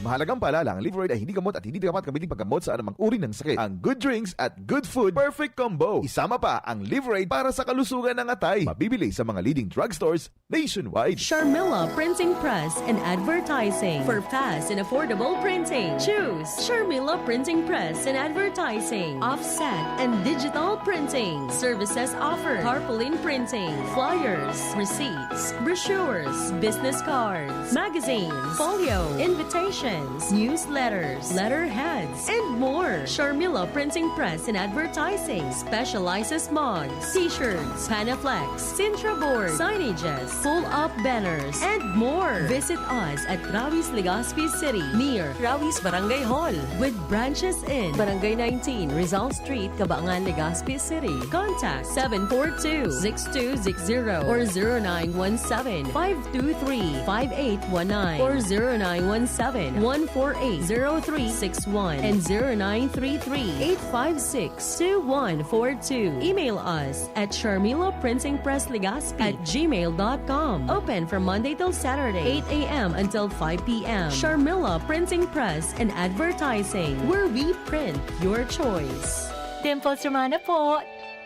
Mahalagang paalala, ang Liverade ay hindi gamot at hindi dapat gamitin paggamot sa anumang uri ng sakit. Ang good drinks at good food, perfect combo. Isama pa ang Liverade para sa kalusugan ng atay. Mabibili sa mga leading drugstores nationwide. Sharmila Printing Press and Advertising. For fast and affordable printing, choose Sharmila Printing Press and Advertising. Offset and digital printing. Services offered: tarpaulin printing, flyers, receipts, brochures, business cards, magazines, folio, invitations, newsletters, letterheads, and more. Sharmila Printing Press and Advertising specializes mugs, t-shirts, panaflex, Sintra board, signages, pull-up banners, and more. Visit us at Rawis, Legazpi City, near Rawis Barangay Hall, with branches in Barangay 19, Rizal Street, Cabangan, Legazpi City. Contact 742-6260 or 0917-523-5819 or 0917-148-0361 and 0933-856-2142. Email us at sharmilaprintingpresslegazpi@gmail.com. Open from Monday till Saturday, 8 a.m. until 5 p.m. Sharmila Printing Press and Advertising, where we print your choice. Dimples Romana po.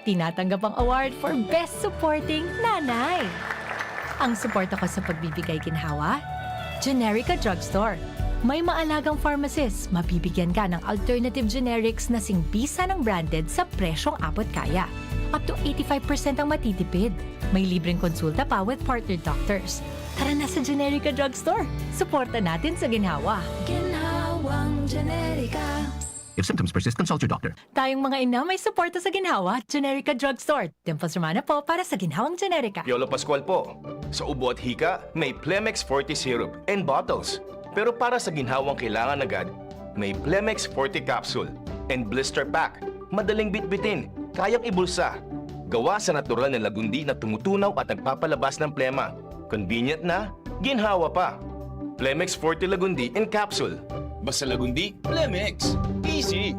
Tinatanggap ang award for Best Supporting Nanay. Ang suporta ko sa pagbibigay ginhawa, Generica Drugstore. May maalagang pharmacist, mabibigyan ka ng alternative generics na singbisa ng branded sa presyong abot kaya. Up to 85% ang matitipid. May libreng konsulta pa with partner doctors. Tara na sa Generica Drugstore. Suporta natin sa ginhawa. Ginhawang Generica. If symptoms persist, consult your doctor. Tayong mga ina may suporta sa ginhawa, Generica Drugstore. Dimples Romana po para sa ginhawang Generica. Yolo Pascual po. Sa ubo at hika, may Plemex Forte Syrup and bottles. Pero para sa ginhawang kailangan agad, may Plemex Forte Capsule and Blister Pack. Madaling bitbitin, kayang ibulsa. Gawa sa natural na lagundi na tumutunaw at nagpapalabas ng plema. Convenient na, ginhawa pa. Plemex Forte Lagundi in Capsule. Basta Lagundi, Plemex. Easy.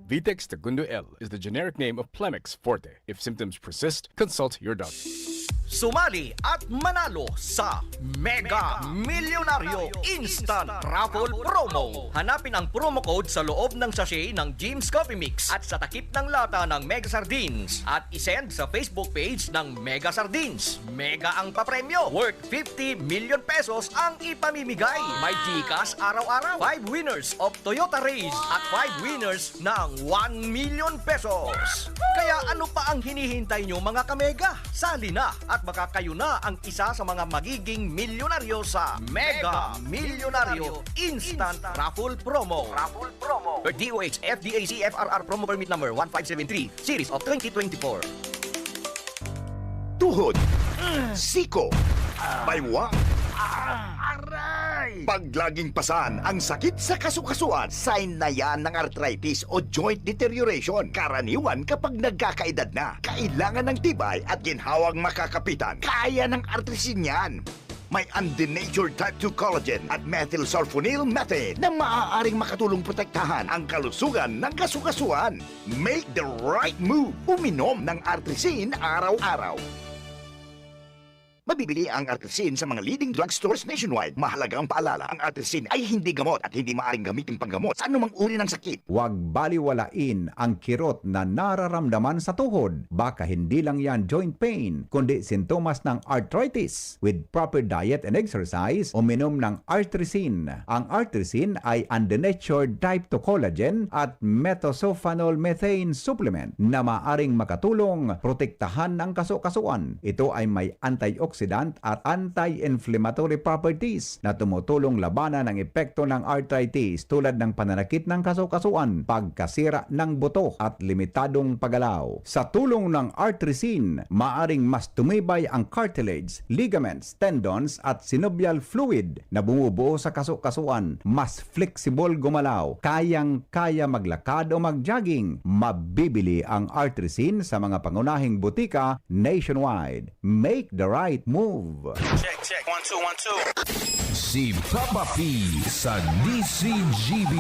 Vitex Segundo L is the generic name of Plemex Forte. If symptoms persist, consult your doctor. Sumali at manalo sa Mega Milyonaryo Instant Raffle Promo. Hanapin ang promo code sa loob ng sachet ng Jim's Coffee Mix at sa takip ng lata ng Mega Sardines at isend sa Facebook page ng Mega Sardines. Mega ang papremyo. Worth 50 million pesos ang ipamimigay. May Gcash araw-araw. 5 winners of Toyota Race at 5 winners ng 1 million pesos. Kaya ano pa ang hinihintay nyo mga kamega? Sali na at baka kayo na ang isa sa mga magiging milyonaryo sa Mega Milyonaryo Instant Raffle Promo. Per DOH FDAC FRR Promo Permit Number 1573 Series of 2024. Tuhod, siko, baywang, pag laging pasan ang sakit sa kasukasuan, sign na yan ng arthritis o joint deterioration. Karaniwan kapag nagkakaedad na, kailangan ng tibay at ginhawang makakapitan. Kaya ng artrisin yan. May undenatured type 2 collagen at methylsulfonyl methane na maaaring makatulong protektahan ang kalusugan ng kasukasuan. Make the right move. Uminom ng artrisin araw-araw. Mabibili ang artrisin sa mga leading drugstores nationwide. Mahalagang paalala, ang artrisin ay hindi gamot at hindi maaaring gamitin panggamot sa anumang uri ng sakit. Huwag baliwalain ang kirot na nararamdaman sa tuhod. Baka hindi lang yan joint pain, kundi sintomas ng arthritis. With proper diet and exercise, uminom ng artrisin. Ang artrisin ay undenatured type 2 collagen at methylsulfonyl methane supplement na maaaring makatulong protektahan ang kasukasuan. Ito ay may antioxidant antioxidant at anti-inflammatory properties na tumutulong labanan ang epekto ng arthritis tulad ng pananakit ng kasukasuan, pagkasira ng buto at limitadong paggalaw. Sa tulong ng Artresin, maaring mas tumibay ang cartilage, ligaments, tendons at synovial fluid na bumubuo sa kasukasuan, mas flexible gumalaw, kayang-kaya maglakad o mag-jogging. Mabibili ang Artresin sa mga pangunahing butika nationwide. Make the right move. Check, 1, 2, 1, 2. Si Papa P sa DCGB.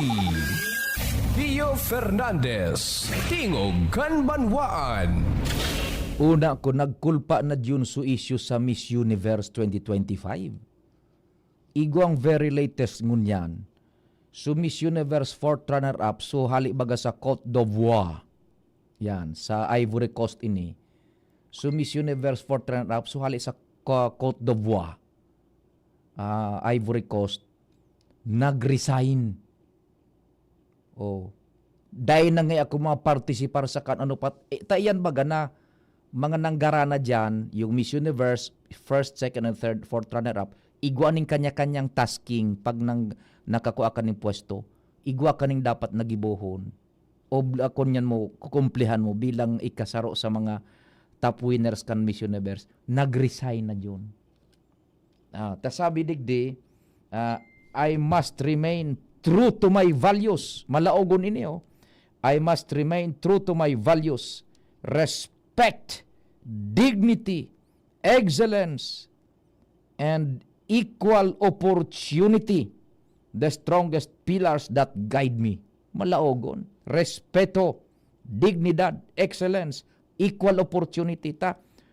Pio Fernandez, Tingog Kanbanwaan. Una ko nagkulpa na dyan sa issue sa Miss Universe 2025. Igo ang very latest ngunyan. So Miss Universe 4th runner-up, so hali baga sa Côte d'Ivoire. Yan, sa Ivory Coast ini. So Miss Universe 4th runner-up, so hali sa Côte d'Ivoire. Ivory Coast. Nag-resign. Oh. Dahil na nga ako mga participar sa ano pat. Tayan baga na mga nanggarana dyan, yung Miss Universe, 1st, 2nd, and 3rd, 4th runner-up, igwa ning kanya-kanyang tasking pag nakakuha ka ng pwesto, igwa ka ning dapat nagibuhon. O kunyan mo, kukumplihan mo bilang ikasaro sa mga top winners kan Miss Universe. Nag-resign na yun. Tasabi digdi, I must remain true to my values. Malaogon ini, oh. I must remain true to my values. Respect, dignity, excellence, and equal opportunity, the strongest pillars that guide me. Malaogon. Respeto, dignidad, excellence, equal opportunity.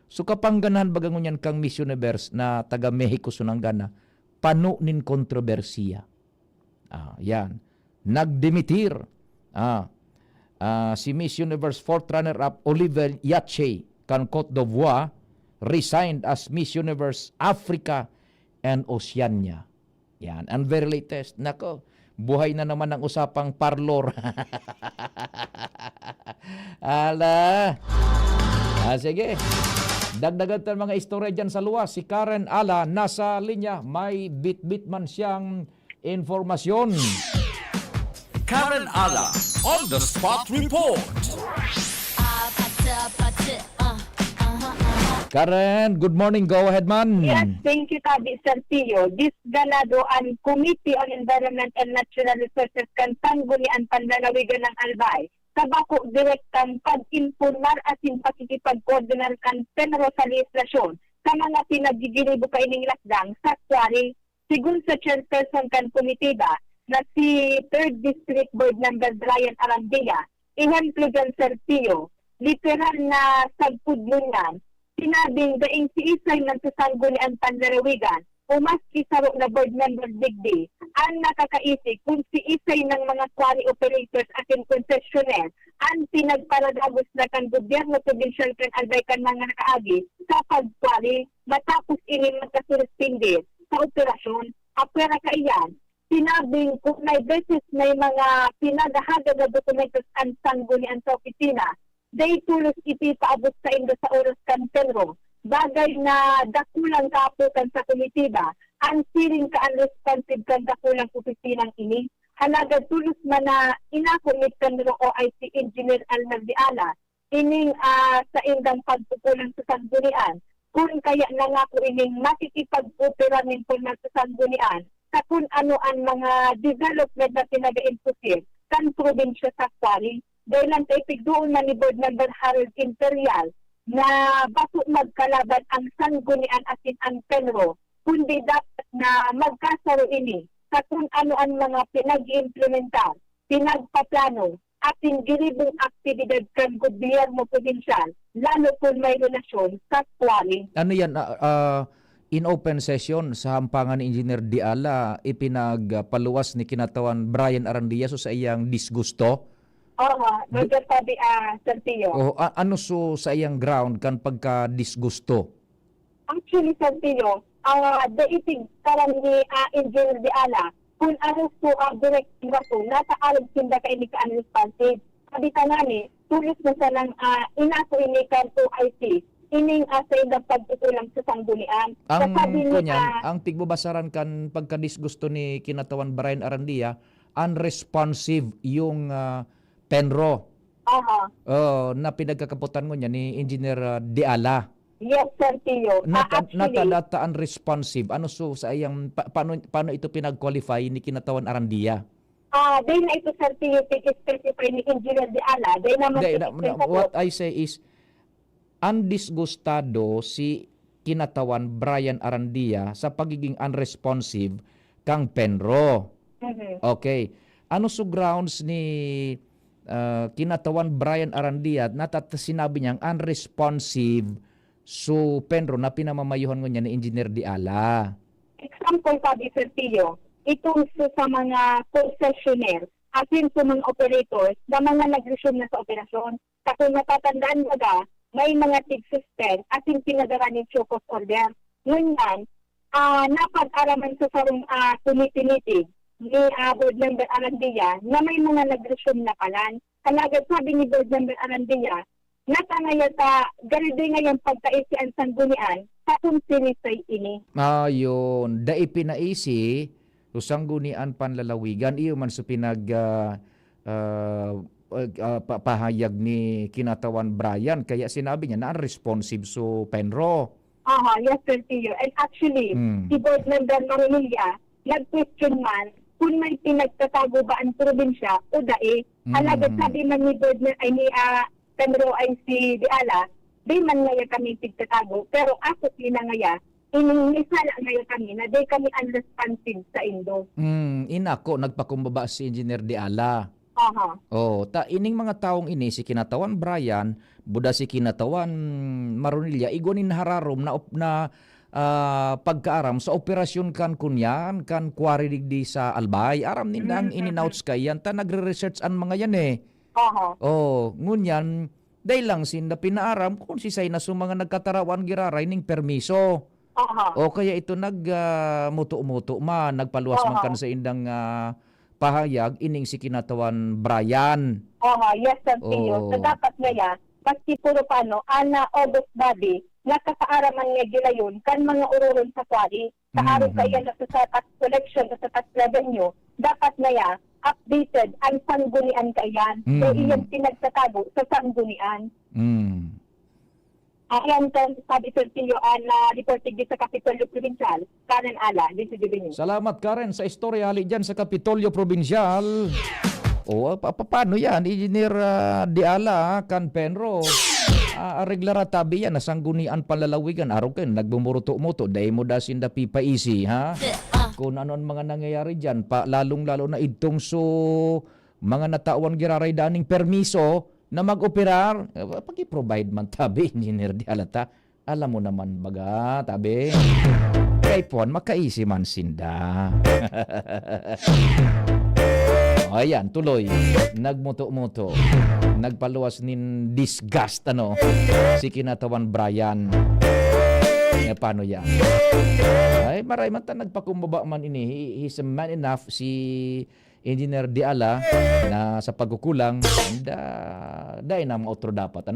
So kapangganahan bagang ngunyan kang Miss Universe na taga Mexico sunanggana, panunin kontrobersiya. Yan. Nagdimitir. Si Miss Universe 4th runner-up Oliver Yache kan Côte d'Ivoire resigned as Miss Universe Africa and Oceania. Yan. And very latest. Nako, buhay na naman ang usapang parlor. Ala. Sige. Dagdagan tayo mga istorya dyan sa luwas. Si Karen Ala nasa linya. May bit-bit man siyang informasyon. Karen Ala on the spot report. Karen, good morning. Go ahead, man. Yes, thank you, Tabi Serpillo. This ganado ang Committee on Environment and Natural Resources kan Sanggunian Panlalawigan ng Albay. Kabako direktang pag-informar at pakikipag-coordinar kan Senro sa legislasyon sa mga pinagigilibo kaining lakdang sa kwari. Sigun sa chairperson kan komitiba na si 3rd District Board Member Brian Arandia, ihemplo dyan Serpillo, literal na sagpudlunan, sinabing daing si Isay ng Sanggunian Panlalawigan o mas isaro na board member digdi ang nakakaisip kung si Isay ng mga quarry operators at concessionaire ang pinagparadagos na kan gobyerno provincial kan albay kan mga nakaagi sa pag-quarry matapos ini magkasuspindi sa operasyon. Apera kaiyan, sinabing kung may beses may mga pinadahaga na dokumentos ang sanggunian sa opisina, day tulos iti paabot sa indo sa oras kan Senro. Bagay na dakulang kaaputan sa komitiba, ang siring ka unresponsive kan dakulang opisinang ini, halagad tulos man na inakomit kan OIC Engineer Alnagdiala, ining sa indang pagpupulang sa sanggunian, kung kaya nangako ining makikipag-opera min po na sa sanggunian, sa kung ano ang mga development na pinag-impusir kan probinsya sa Kwari, dahil lang tayo doon na ni Board Member Harold Imperial, na baso magkalaban ang sanggunian asin ang Penro, kundi dapat na magkasaro ini sa kung ano ang mga pinag-implementar, pinagpaplano, at giribong aktibidad kan gobyerno provinsyal, lalo kung may relasyon sa Kwari. Ano yan? In open session sa hampangan ni Engineer Diala, ipinagpaluwas ni kinatawan Brian Arandia so sa iyang disgusto. Oo, nagsasabi Serpillo. Ano so sa iyang ground kan pagka-disgusto? Actually, Serpillo, daitig karam ni Engineer Diala, kung ano so direct raso, nasa arab sinda ka ini ka-unresponsive. Sabi ka nga ni, tulis na sa lang inako ini kan OIC, ining asay na pagtutulang sa sanggunian. Ang Sabi ni, kunyan, ang tigbabasaran kan pagkadisgusto ni kinatawan Brian Arandia, unresponsive yung Penro. Na pinagkakaputan mo niya ni Engineer Diala. Yes, Sir Tio. Nata unresponsive. Ano sa iyang paano ito pinag-qualify ni kinatawan Arandia? Dahil na ito, Sir Tio, specify ni Engineer Diala. Dahil naman What I say is, undisgustado si kinatawan Brian Arandia sa pagiging unresponsive kang Penro. Okay. Ano so grounds ni kinatawan Brian Arandia na sinabi niyang unresponsive so Penro na pinamamayuhan niya ni Engineer Diala? Example, sabi, Sir Tio, itong sa mga concessionaire, asin sa mga operators na mga nag-resume na sa operasyon. Sa kung natatandaan baga, may mga tig-system asin pinadara ni Chocos order. Ngunyan, napag-araman sa sarong tumitinitig ni Board Member Arandia na may mga nag-resume na kalan. Kalagad sabi ni Board Member Arandia, natanayata, ganito ngayon pagkaisi ang sanggunian sa kung sinisay ini. Ayun, dai pinaisi, sanggunian panlalawigan, iyo man sa pahayag ni kinatawan Brian, kaya sinabi niya na unresponsive so Penro. Yes, Sir Tio. And actually, si Board Member Marinilla, nag-question man kung may pinagtatago ba ang probinsya o dae. Alagad sabi man ni Board ni Penro ay si Diala, di man ngaya kami pigtatago, pero ako pinangaya, inisala ngayon kami na di kami unresponsive sa Indo. Inako, nagpakumbaba si Engineer Diala. Ining mga taong ini, si kinatawan Brian, buda si kinatawan Maronilla, igonin hararom na pagkaaram sa operasyon kan kunyan, kan kwari digdi sa Albay, aram nindang in-announce kayan, ta nagre-research an mga yan eh. Ngunyan, dahil lang sinda pinaaram kung si say na mga nagkatarawan giraray ning permiso. Kaya ito muto-muto man, nagpaluwas man kan sa indang pahayag ining si kinatawan Brian. Yes, Sir Tio. So dapat ngaya, pasti puro paano, August body, nakakaaraman nga gilayon kan mga ururon sa kwari, sa araw kaya na sa tax collection, sa tax revenue, dapat ngaya, updated ang sanggunian kayan. So iyang pinagtatago sa sanggunian. Ayan, sabi Sir Tio, reporting din sa Kapitolyo Provincial, Karen Ala, dito din. Salamat Karen sa istorya ali dyan sa Kapitolyo Provincial. Paano yan? Engineer Diala, kan Penro, regular tabi yan, nasanggunian palalawigan, araw kayo, nagbumuruto-muto, dahil mo dasin da pipaisi, ha? Kung ano ang mga nangyayari dyan, lalong-lalo na itong mga natawan giraray daning permiso na mag-operar, pag-i-provide man tabi, Engineer Diala ta. Alam mo naman baga, tabi. Kay Pon, makaisi man sinda. Ayan, tuloy. Nagmuto-muto. Nagpaluwas nin disgust, si kinatawan Brian. Paano yan? Ay, maray man ta nagpakumbaba man ini. He's a man enough, si Engineer Diala, na sa pagkukulang, dahil na mga otro dapat,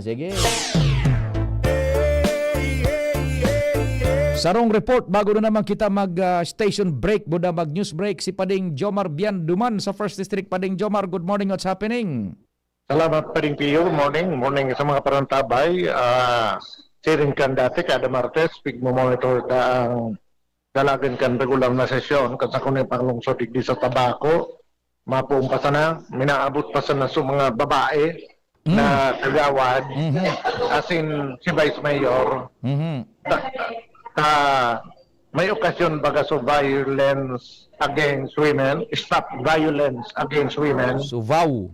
sige. Sarong report, bago na naman kita mag-station break, buda mag-news break, si Pading Jomar Bian Duman sa First District. Pading Jomar, good morning, what's happening? Salamat Pading Pio, morning sa mga parantabay. Siring kan dati, kada Martes, pig-monitor ka ang dalagan kan regular na sesyon, kasi kung yung panglungsod di sa tabako, mapuong pa sana, minaabot pa sana sa mga babae na kagawad, as in si Vice Mayor. May okasyon baga so violence against women, stop violence against women. So vow.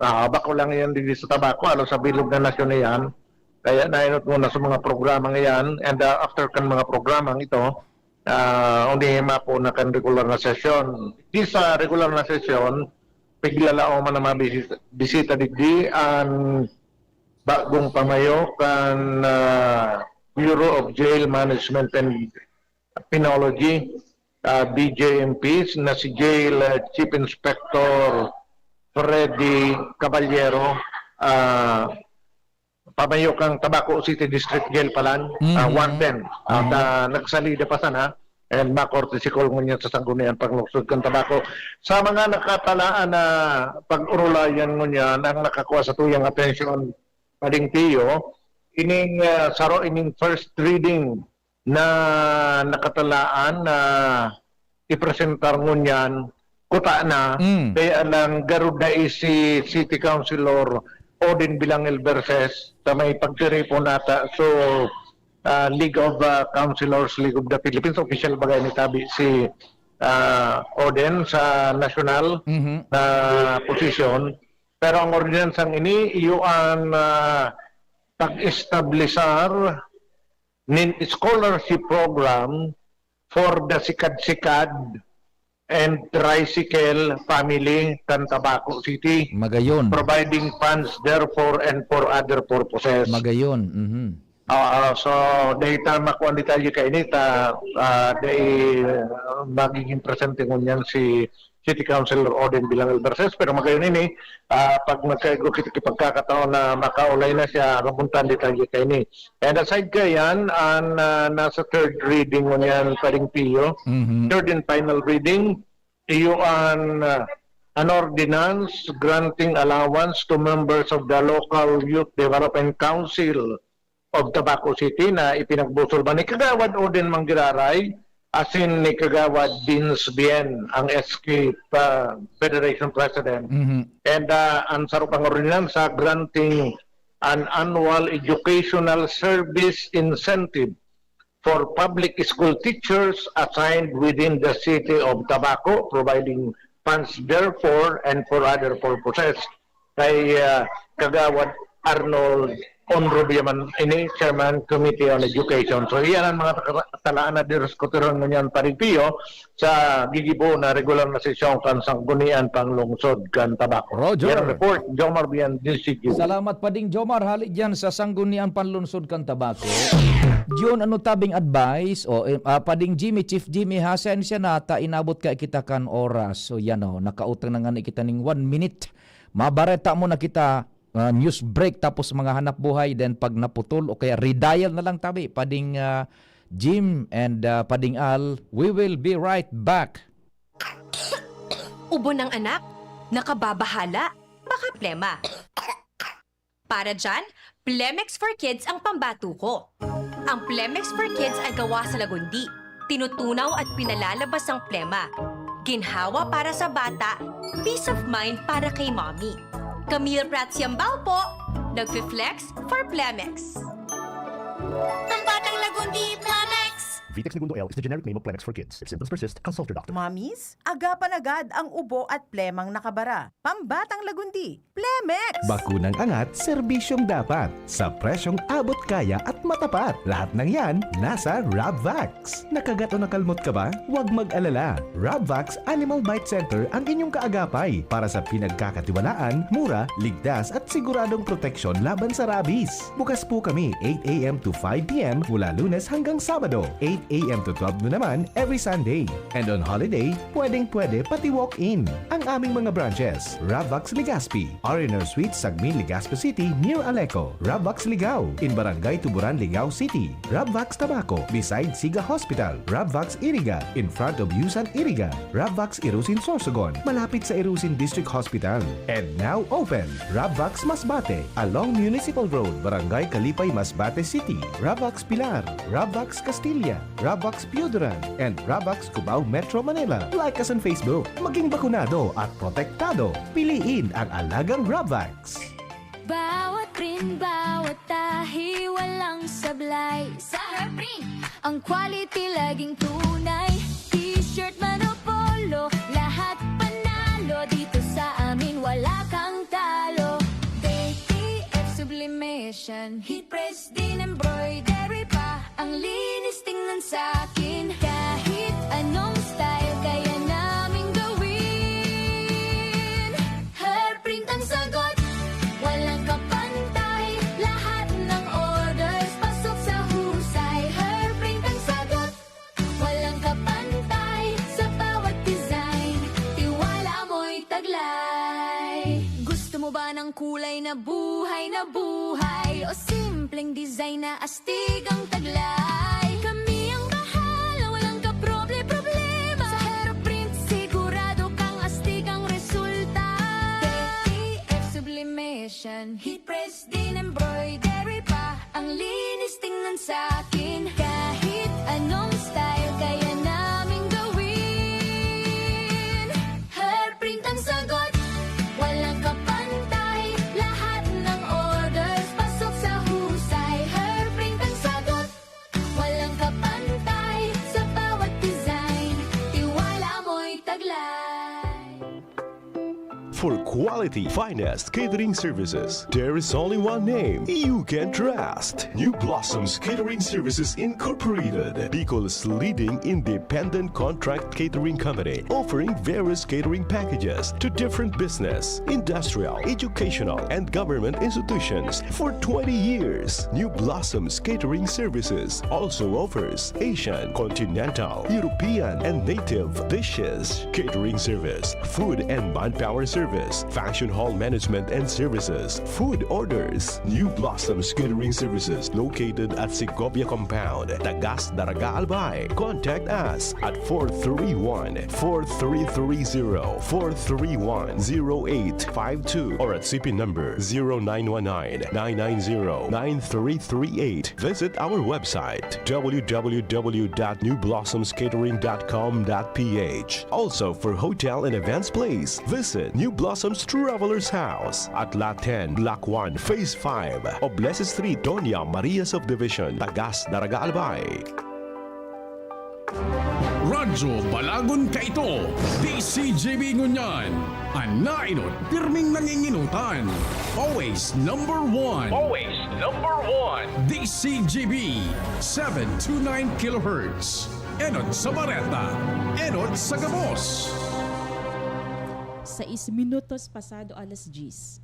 Bako lang yan din sa tabako, alo sa bilog na nasyon na yan. Kaya nainot muna sa mga programa ngayon, and after kan mga programang ito, unihima po na kan regular na sesyon. Di sa regular na sesyon, piglalao man na mga bisita digdi ang bagong pamayo kan Bureau of Jail Management and Penology, BJMP, na si Jail Chief Inspector Freddy Caballero, pamayok ang Tabaco City District Jail palan, warden, at nagsalida pa sana, and makortisikol mo niya sa sanggunian panglugsod kang tabako. Sa mga nakatalaan na pag-urulayan mo niya nang nakakuha sa tuyang atensyon pading tiyo, ining ining first reading na nakatalaan na ipresentar mo niyan, kuta na, kaya lang garuda si City Councilor Odin Bilangel Verses sa may pagtiripo nata. So, League of Councilors, League of the Philippines, official bagay ni tabi si Odin sa national na posisyon. Pero ang ordinansang ini, iyon pag-establisar nin scholarship program for the sikad-sikad and tricycle family kan Tabaco City. Magayon. Providing funds therefore and for other purposes. Magayon. So, data makuha detalye kay ini magiging presente ngunyan si City Councilor Odin Bilangel Verses, pero magayon ini pag nagkaigo kita pagkakataon na makaulay na siya mapuntan detalye kay ini. And aside kayan, nasa third reading ngunyan paring piyo, third and final reading, iyo an ordinance granting allowance to members of the local Youth Development Council of Tabaco City na ipinagbusol ba ni Kagawad Odin Manggiraray, asin ni Kagawad Dins Bien, ang SK Federation President. And ang sarupang ordinansa granting an annual educational service incentive for public school teachers assigned within the city of Tabaco, providing funds therefore and for other purposes. Kay Kagawad Arnold Onrubiaman ini Chairman Committee on Education. So iyan ang mga talaan na diskutiron ngunyan parigpiyo sa gigibo na regular na sesyon kan sanggunian panglungsod kan Tabaco. Roger. Yan report, Jomar Bian, DCQ. Salamat pa ding Jomar, halik dyan sa sanggunian panlungsod kan Tabaco. Diyon ano tabing advice o pading Chief Jimmy Hasen siya nata inabot ka kita kan oras. So yan nakautang na nga kita ning 1 minute. Mabareta mo na kita news break tapos mga hanap buhay, then pag naputol o kaya redial na lang tabi pading Jim and pading Al, we will be right back. Ubo ng anak, nakababahala, baka plema. Para dyan, Plemex for Kids ang pambato ko. Ang Plemex for Kids ay gawa sa lagundi. Tinutunaw at pinalalabas ang plema. Ginhawa para sa bata, peace of mind para kay mommy. Camille Pratsiambao po, nagfi-flex for Plemex. Ang batang lagundi, Plemex! Vitex Segundo L is the generic name of Plemex for kids. If symptoms persist, consult your doctor. Mamis, agapan agad ang ubo at plemang nakabara. Pambatang lagundi, Plemex! Bakunang angat, serbisyong dapat. Sa presyong abot kaya at matapat. Lahat ng yan, nasa Rabvax. Nakagat o nakalmot ka ba? Huwag mag-alala. Rabvax Animal Bite Center ang inyong kaagapay para sa pinagkakatiwalaan, mura, ligtas at siguradong proteksyon laban sa rabies. Bukas po kami 8 a.m. to 5 p.m. mula Lunes hanggang Sabado, 8 a.m. to 12 noon naman every Sunday. And on holiday, pwedeng-pwede pati walk-in. Ang aming mga branches, Rabvax Legazpi, R&R Suite, Sagmin, Legazpi City, near Aleco. Rabvax Ligao, in Barangay Tuburan, Ligao City. Rabvax Tabaco, beside Siga Hospital. Rabvax Iriga, in front of Yusan Iriga. Rabvax Irusin Sorsogon, malapit sa Irusin District Hospital. And now open, Rabvax Masbate, along Municipal Road, Barangay Kalipay, Masbate City. Rabvax Pilar, Rabvax Castilla, Rabvax Pioduran, and Rabvax Cubao Metro Manila. Like us on Facebook. Maging bakunado at protektado. Piliin ang alagang Rabvax. Bawat print, bawat tahi, walang sablay. Sa Herprint, ang quality laging tunay. T-shirt man o polo, lahat panalo. Dito sa amin wala kang talo. KTF Sublimation, heat press din embroidery pa. Ang linis tingnan sa'kin. Kahit anong style kaya naming gawin. Herprint ang sagot, walang kapantay. Lahat ng orders pasok sa husay. Herprint ang sagot, walang kapantay. Sa bawat design, tiwala mo'y taglay. Gusto mo ba ng kulay na buhay na buhay? O simpleng design na astig ang taglay. Kami ang bahala, walang kaproble-problema. Sa Hairprint, sigurado kang astig ang resulta. TF Sublimation, heat press din embroidery pa. Ang linis tingnan sa akin. Kahit anong style, kaya namin gawin. Hairprint ang sagot, walang kapantay. Lahat ng orders, pasok sa husay. Hairprint ang sagot, walang kapantay. Sa bawat design, tiwala mo'y taglay. For quality, finest catering services, there is only one name you can trust. New Blossoms Catering Services Incorporated, Bicol's leading independent contract catering company, offering various catering packages to different business, industrial, educational, and government institutions for 20 years. New Blossoms Catering Services also offers Asian, continental, European, and native dishes, catering service, food and manpower service, function hall management and services, food orders. New Blossoms Catering Services located at Segovia Compound, Tagas Daraga Albay. Contact us at 431-4330, 431-0852 or at CP number 0919-990-9338. Visit our website www.newblossomscatering.com.ph. Also for hotel and events place, visit New Blossoms Travelers House at Lot 10, Block 1, Phase 5, Oblese Street, Doña Maria Subdivision, Tagas Daraga Albay. Radyo Balagon ka ito, DCGB Ngunyan, Anainot, pirming nanginginutan, always number one. Always number one. DCGB, 729 kHz. Enot sa Bareta, Enot sa Gabos. 6 minutos pasado alas 10.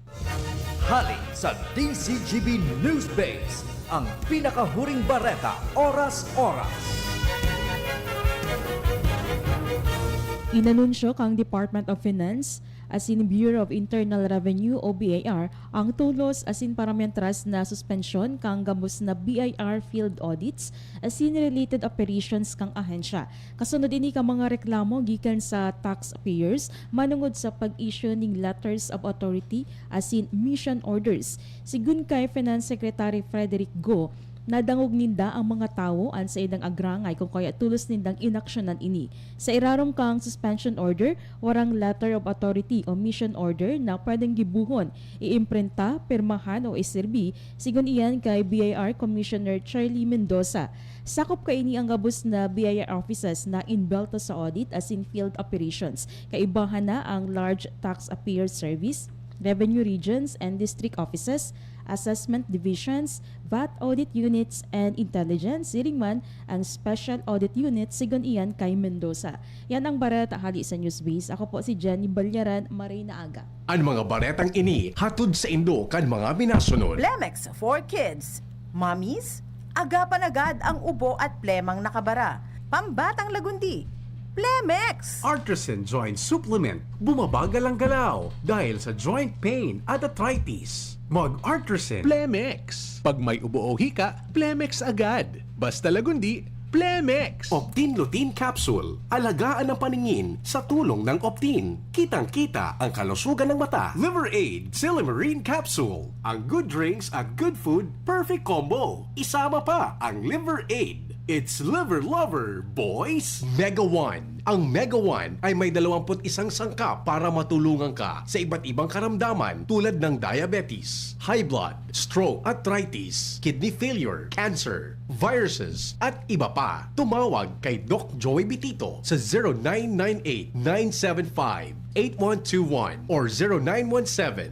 Hali sa DCGB News Base, ang pinakahuring bareta, oras-oras. Inanunsyo kang Department of Finance asin Bureau of Internal Revenue o BIR ang tulos asin parametras na suspensyon kang gamos na BIR field audits asin related operations kang ahensya. Kasunod ini ka mga reklamo gikan sa taxpayers manungod sa pag-issue ning letters of authority asin mission orders. Sigun kay Finance Secretary Frederick Go, nadangog ninda ang mga tao an sa idang agrangay kung kaya tulos nindang inaksyonan ini. Sa irarom kang suspension order, warang letter of authority o mission order na pwedeng gibuhon, iimprinta, pirmahan o iserbi, sigun iyan kay BIR Commissioner Charlie Mendoza. Sakop ka ini ang gabos na BIR offices na inbelto sa audit as in field operations. Kaibahan na ang large tax affairs service, revenue regions and district offices, assessment divisions, VAT audit units, and intelligence, siring man ang special audit unit sigon iyan kay Mendoza. Yan ang bareta hali sa Newsbase. Ako po si Jenny Balyaran, Maray na Aga. Ang mga baretang ini, hatod sa Indo kan mga binasunod. Plemex for Kids. Mommies, agapan agad ang ubo at plemang nakabara. Pambatang lagundi. Plemex! Artisan Joint Supplement. Bumabagal ang galaw dahil sa joint pain at arthritis. Mag-Artisan Plemex. Pag may ubo o hika, Plemex agad. Basta lagundi, Plemex. Optin Lutein Capsule. Alagaan ang paningin sa tulong ng Optin. Kitang-kita ang kalusugan ng mata. Liver Aid Silimarine Capsule. Ang good drinks at good food, perfect combo. Isama pa ang Liver Aid. It's liver lover, boys! Mega One. Ang Mega One ay may 21 sangkap para matulungan ka sa iba't ibang karamdaman tulad ng diabetes, high blood, stroke, arthritis, kidney failure, cancer, viruses, at iba pa. Tumawag kay Doc Joy Bitito sa 0998-975-8121 or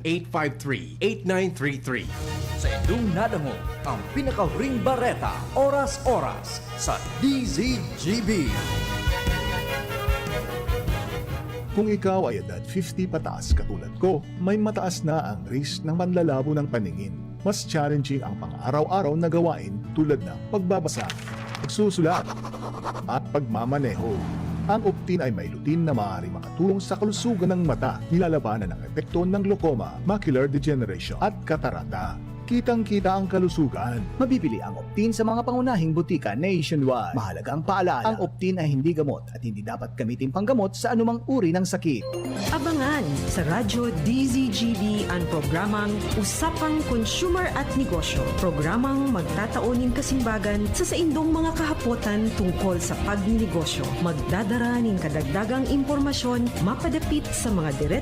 0917-853-8933. Sa inyong nadamo, ang pinakahuring bareta, oras-oras sa DZGB. Kung ikaw ay edad 50 pataas katulad ko, may mataas na ang risk ng panlalabo ng paningin. Mas challenging ang pang-araw-araw na gawain tulad ng pagbabasa, pagsusulat, at pagmamaneho. Ang Optin ay may lutein na maaari makatulong sa kalusugan ng mata, nilalabanan ang epekto ng glaucoma, macular degeneration at katarata. kitang-kita ang kalusugan. Mabibili ang Optin sa mga pangunahing butika nationwide. Mahalagang paalala, ang Optin ay hindi gamot at hindi dapat gamitin panggamot sa anumang uri ng sakit. Abangan sa Radyo DZGB ang programang Usapang Consumer at Negosyo. Programang magtataunin kasimbagan sa saindong mga kahapotan tungkol sa pagninegosyo. Magdadara ning kadagdagang impormasyon mapadapit sa mga diretsyon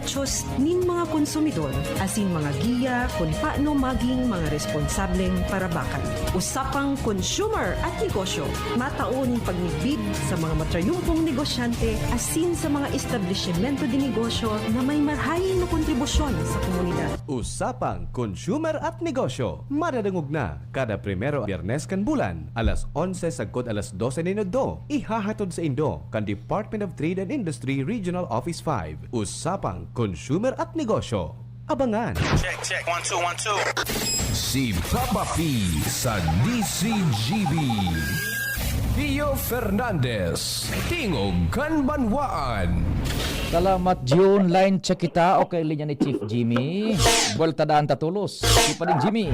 nin mga konsumidor asin mga giya kung paano maging mga responsableng parabakan. Usapang Consumer at Negosyo. Matauning pagnigbid sa mga matrayumpong negosyante asin sa mga establishmento de negosyo na may marhayin na kontribusyon sa komunidad. Usapang Consumer at Negosyo. Madadangog na kada primero Biyernes kan bulan, alas 11 sagkod alas 12 minuto. Ihahatod sa Indo kan Department of Trade and Industry Regional Office 5. Usapang Consumer at Negosyo. Abangan. Check. 1, 2, 1, 2. Si Papa P sa DCGB. Pio Fernandez, Tingog Kanbanwaan. Salamat June, line check kita. Okay, linya ni Chief Jimmy. Buwelta daan tatulos. Si pa din Jimmy.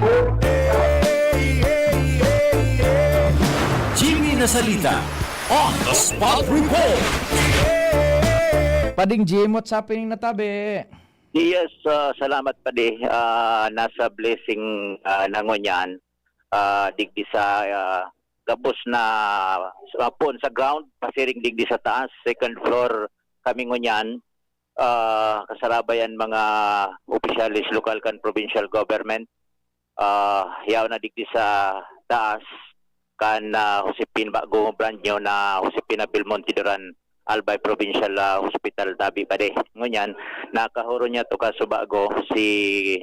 Jimmy Nasalita, on the spot report. Pading Jim, what's happening na tabi? Yes, salamat pa di. Nasa blessing nangonyan. Digdi sa gabos na pon sa ground, pasiring digdi sa taas, second floor kami ngonyan. Kasarabayan mga opisyalis, local kan provincial government. Yaw na digdi sa taas kan Josepin Bago brand nyo na Josepina Belmonte Duran Albay Provincial Hospital tabi pa de. Ngunyan, nakahuro niya to kasubago si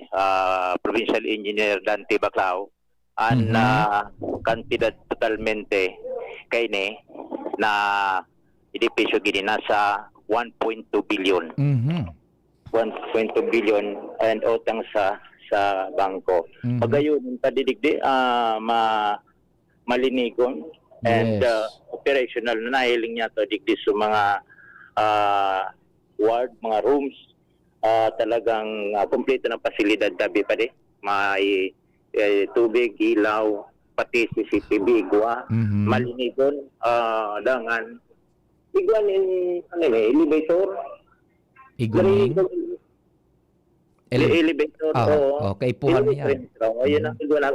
Provincial Engineer Dante Baclao an kantidad totalmente kay ne na edipisyo gini nasa 1.2 billion. 1.2 billion and utang sa bangko. Pagayon padidigdi malinigon and operational na nahiling niya to digdi sa mga ward, mga rooms, talagang kompleto ng pasilidad tabi pa di. May tubig, ilaw, pati CCTV, igwa, malinigon, dangan. Igwan in elevator. Igwan elevator. Okay, puhan niya. Ayun ang igwan.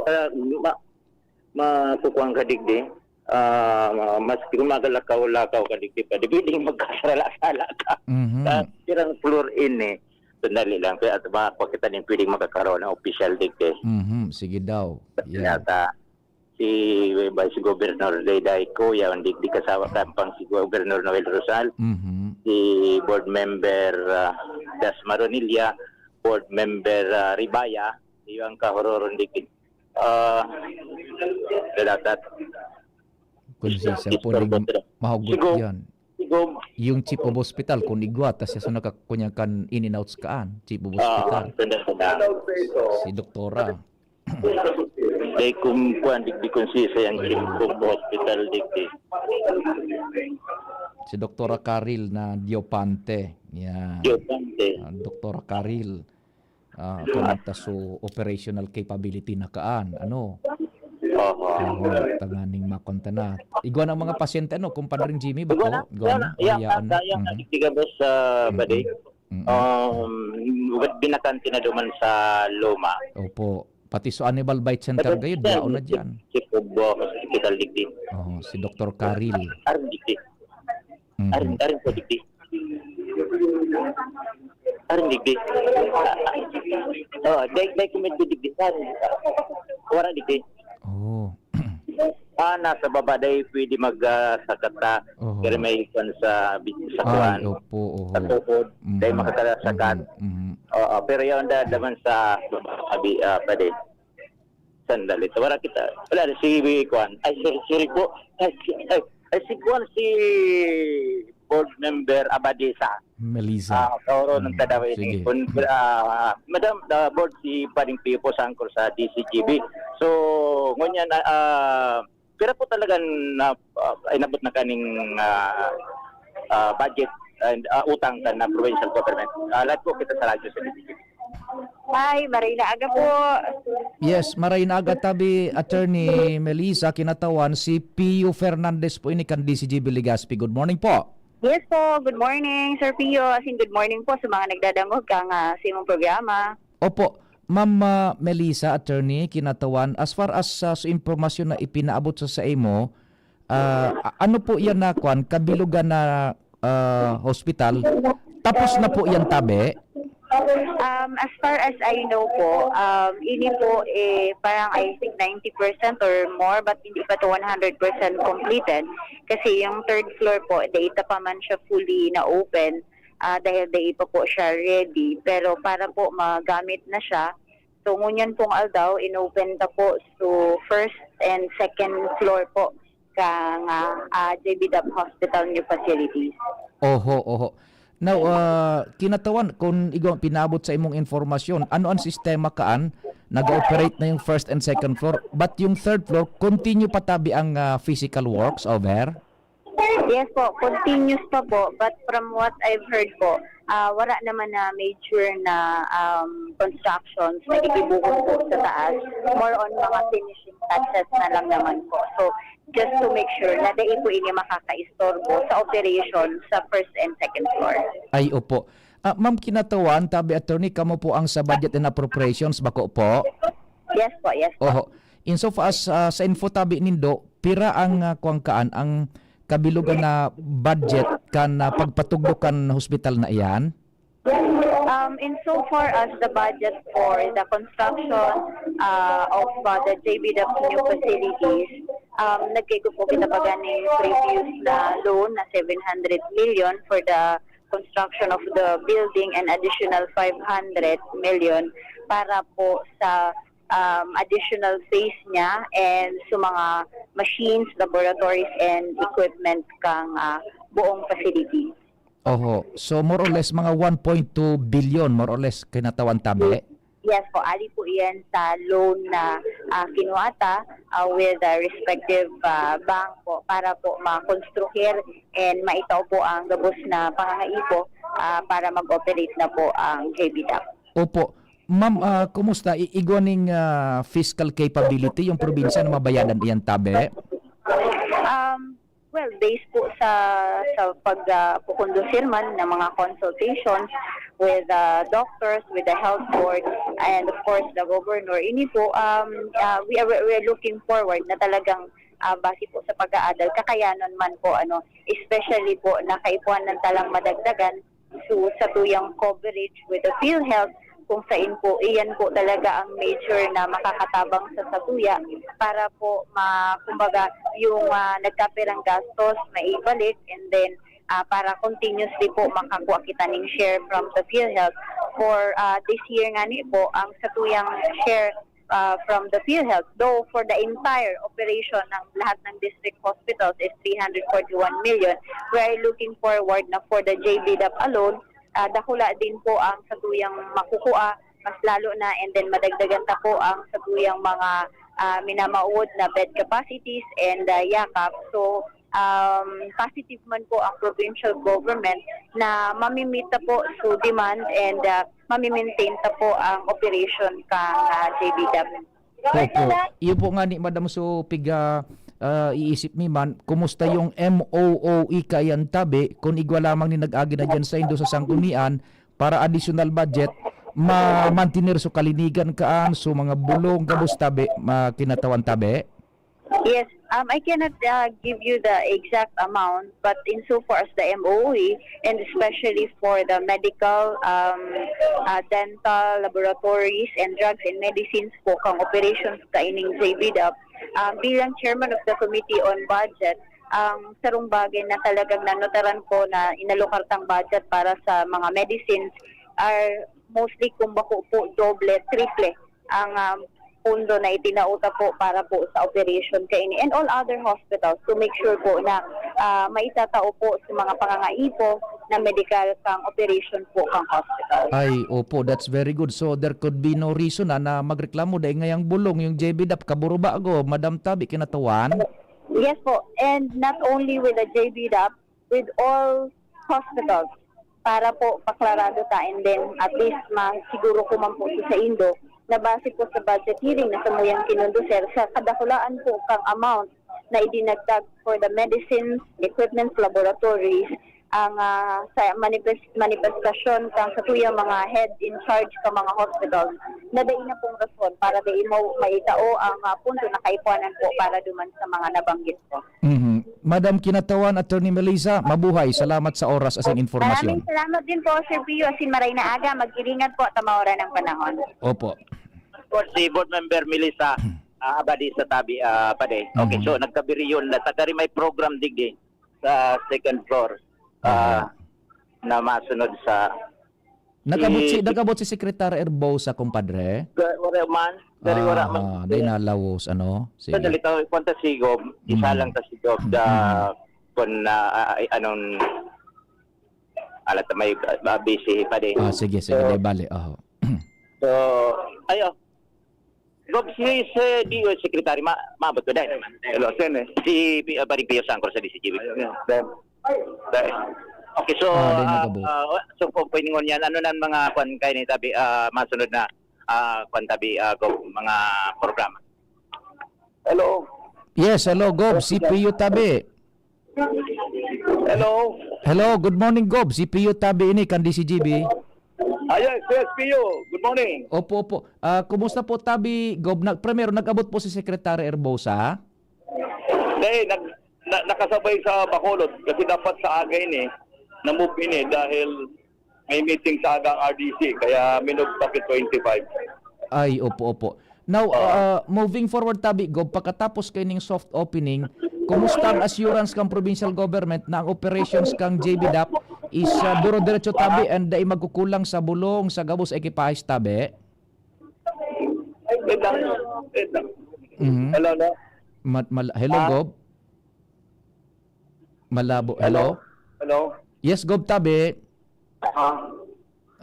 Makukuha ka digdi. Mas gumagalakaw-lakaw ka digdi pa. Di pwedeng magkasala-sala ka. Tirang floor in eh. Sandali lang. Kaya makakita din pwedeng makakaroon ng official digdi. Sige daw. Yata si Vice Governor Dayday Kuya, ang digdi kasawa kampang si Governor Noel Rosal, si Board Member Das Maronilla, Board Member Ribaya, yung kahororon digdi. Dadat konsensya po mahugot yan. Yung chief of hospital kung igwa tas siya nakakunyakan in and outs kaan chief of hospital si doktora day kumpuan digdi konsensya yung chief of hospital digdi si doktora Karil na Diopante yan. Doktora Karil kumanta so operational capability na kaan tanganing makonta na igwa ng mga pasyente kumpadring Jimmy ba ko digdigabos sa baday binakanti na duman sa Loma. Opo, pati so Animal Bite Center gayon daon na diyan si Pubo Hospital digdi si Dr. Karil arin digdi arin po digdi arin digdi day kumit digdi wala digdi nasa baba day pwede magsakata pero may ikon sa kuwan sa tukod day makakasakat pero yun daman sa abi pwede sandali wala kita wala si kuwan si kuwan si board member Abadesa Melissa kauro ng tadawa ini madam the board si Pading Pio po sangkol sa DCGB so ngunyan pero po talagang inabot na kaning budget and utang na provincial government lahat po kita sa radyo sa DCGB Hi, Marina Aga po. Yes, maray na agad tabi Attorney Melissa kinatawan si Pio Fernandez po ini kan DCGB Legazpi. Good morning po. Yes po, good morning, Sir Pio. As in, good morning po sa mga nagdadangog kang sa imong programa. Opo, Ma'am Melissa, Attorney, kinatawan, as far as sa impormasyon na ipinaabot sa imo, ano po yan na kwan, kabilugan na hospital, tapos na po yan tabi? As far as I know po, ini po parang I think 90% or more but hindi pa to 100% completed kasi yung third floor po, data pa man siya fully na open dahil day pa po siya ready pero para po magamit na siya. So ngunyan pong aldaw, inopen ta po so first and second floor po kang JBW Hospital new facilities. Oho. Now, kinatawan kung igong pinabot sa imong informasyon, ano ang sistema kaan, nag-operate na yung first and second floor, but yung third floor, continue patabi ang physical works over? Yes po, continuous pa po, but from what I've heard po, wala naman na major na constructions na ikibuhos po sa taas. More on mga finishing touches na lang naman po. So, just to make sure na dahil po ini makakaistorbo sa operation sa first and second floor. Ay, opo. Ma'am, kinatawan, tabi attorney, kamo po ang sa budget and appropriations, bako po? Yes po, yes po. Oho. Insofar as sa info tabi nindo, pira ang kuangkaan, ang kabilugan na budget kan pagpatugdukan hospital na iyan? Insofar as the budget for the construction of the JBW new facilities, nagkigo po kinabagan ng previous na loan na 700 million for the construction of the building and additional 500 million para po sa additional space niya and sa mga machines, laboratories and equipment kang buong facility. Oho. So more or less mga 1.2 billion more or less kinatawan tabi? Yes po, ali po iyan sa loan na kinuata with the respective bank po para po makonstruhir and maitaw po ang gabos na pangangaipo para mag-operate na po ang JBW. Opo. Ma'am, kumusta? Igwaning fiscal capability yung probinsya na mabayadan iyan tabi? Well, based po sa pagkukondusir man ng mga consultations with doctors, with the health board, and of course the governor. Ini po, we are looking forward na talagang base po sa pag-aadal, kakayanan man po, especially po na kaipuan ng talang madagdagan sa tuyang coverage with the PhilHealth, kung saan po, iyan po talaga ang major na makakatabang sa satuya para po, kumbaga, yung nagkapirang gastos, maibalik, and then para continuously po makakuha kita ng share from the PhilHealth. For this year nga po, ang satuyang share from the PhilHealth, though for the entire operation ng lahat ng district hospitals is 341 million, we are looking forward na for the JBW alone, dakula din po ang satuyang makukuha, mas lalo na, and then madagdagan ta po ang satuyang mga minamauod na bed capacities and yakap. So, positive man po ang provincial government na mamimita po sa demand and mamimaintain ta po ang operation kang JBW. Opo. Iyo po nga ni Madam so piga iisip mi man, kumusta yung MOOE kayan tabi kung igwa lamang ni nag-agi na dyan sa indo sa sanggunian para additional budget ma-mantinir so kalinigan kaan so mga bulong gabos tabi kinatawan tabi? Yes, I cannot give you the exact amount, but insofar as the MOE and especially for the medical, dental, laboratories, and drugs and medicines po kang operations kaining JBW, bilang chairman of the Committee on Budget, sarong bagay na talagang nanotaran ko na inalokartang budget para sa mga medicines are mostly kumbako po doble, triple ang pundo na itinauta po para po sa operation kaini and all other hospitals to make sure po na maitatao po sa mga pangangaipo na medical kang operation po kang hospital. Ay, opo, that's very good. So there could be no reason na magreklamo dahil ngayang bulong yung JBW kaburo ba ago, Madam Tabi kinatawan? Yes po, and not only with the JBW, with all hospitals para po paklarado ta, and then at least siguro ko man po sa Indo na base po sa budget hearing na samuyang kinundo, sir, sa kadakulaan po kang amount na idinagdag for the medicines, equipment, laboratories, ang sa manifestasyon kang sa tuyang mga head in charge ka mga hospitals na dain na pong rason para dain mo maitao ang punto na kaipuanan po para duman sa mga nabanggit ko. Madam Kinatawan, Attorney Melissa, mabuhay. Salamat sa oras as informasyon. Maraming salamat din po, Sir Pio. Asin maray na aga, mag-iringat po at maura ng panahon. Opo. Si Board Member Melissa, abadi sa tabi, pade. Okay, so nagkabiri yun. Tagari may program digdi sa second floor na masunod sa... Nagabot si Secretary Erbosa, kumpadre? Wala man. Dari wala man. Di nalawos, ano? Sa dalito, punta si Gob. Isa lang ta si Gob. Kung anong... Alat may busy pa din. Sige, di bali. So, ayo. Gob, si DO Secretary, maabot ko dahil. Hello, Sen. Si Paring Pio Sangkor sa DCGB. Okay, so so kung pwedeng yan, ano na mga kwan kayo ni tabi masunod na kwan tabi mga programa. Hello. Yes, hello Gob, CPU Tabi. Hello. Hello, good morning Gob, CPU Tabi ini kan DCGB. Yes, PO. Good morning. Opo. Kumusta po Tabi Gob? Primero nag-abot po si Secretary Erbosa. Nakasabay sa Bacolod kasi dapat sa aga ini na-move ini dahil may meeting sa agang RDC kaya minove bakit 25. Ay, opo. Now, moving forward Tabi Gob, pagkatapos kayong soft opening, kumusta ang assurance kang provincial government na ang operations kang JBDAP is duro-diretso Tabi and ay magkukulang sa bulong sa gabos ekipahis Tabi? Hello, no? Hello Gob? Malabo. Hello? Yes, Gob Tabi.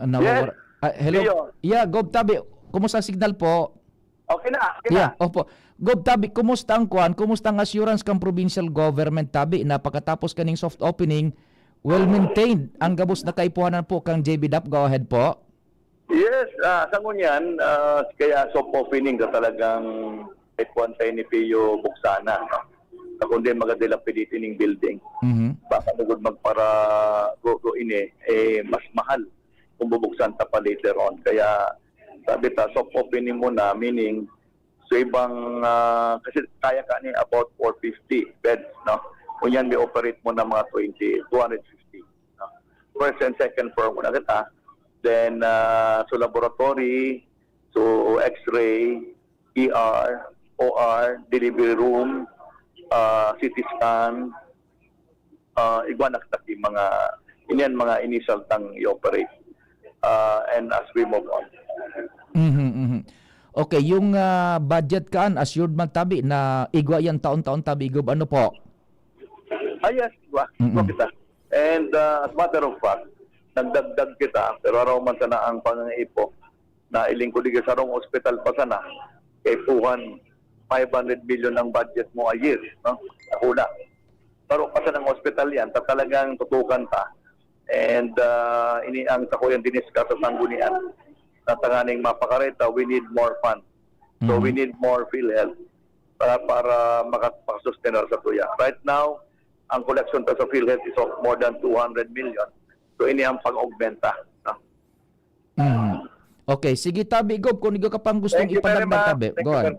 Yes. Hello. Yeah, Gob Tabi. Kumusta ang signal po? Okay na. Yeah, opo. Gob Tabi, kumusta ang kwan? Kumusta ang assurance kang provincial government Tabi na pagkatapos kaning soft opening, well-maintained ang gabos na kaipuhanan po kang JBDAP? Go ahead po. Yes, sa ngunyan, kaya soft opening ka talagang ikuan sa NPO buksana. No? Kundi magadilapidity ng building. Baka nagod magpara go ini mas mahal kung bubuksan ta pa later on. Kaya sabi ta soft opening muna, meaning so ibang kasi kaya ka ni about 450 beds, no? Kunyan may operate mo na mga 250, no? First and second floor muna kita. Then so laboratory, so X-ray, ER, OR, delivery room, CT scan, igwa nakataki mga initial tang i-operate and as we move on. Okay, yung budget kaan assured man Tabi na igwa yan taon-taon Tabi Gob, ano po? Yes, igwa kita. And as matter of fact, nagdagdag kita pero araw man sana ang pangangaipo na ilingkod sa rong hospital pa sana kay puhan 500 million ang budget mo a year, no? Nakula. Pero kasi ng hospital yan, talagang tutukan ta. And ini ang takoyan diniskas sa sanggunian na tanganing mapakareta, we need more funds. So we need more PhilHealth para makapag-sustain sa tuya. Right now, ang collection ta sa PhilHealth is of more than 200 million. So ini ang pang-augmenta. No? Okay, sige Tabi Gob, kung ikaw ka pang gustong ipadagdag Tabi. Go ahead.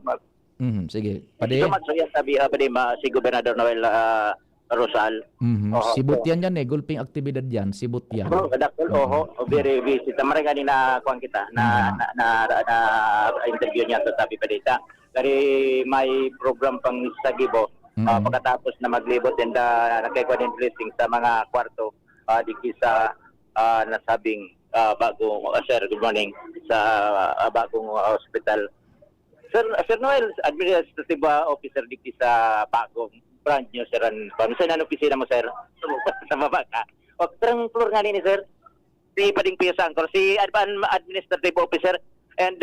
Sige. Pade. So much sabi si Gobernador Noel Rosal. Sibut yan gulping aktibidad yan, sibut yan. Very busy. Tamara kanina kuan kita na interview niya to sabi pa dito. Dari may program pang sa Gibo. Pagkatapos na maglibot and nakay-coordinate tracing sa mga kwarto diki sa nasabing bagong sir, good morning sa bagong hospital. Sir Noel, administrative officer dito sa bagong branch nyo, sir. Saan ang opisina mo, sir? Sa baba ka. O, terang floor nga ni, sir. Si Pading Pio Sangkor, si administrative officer. And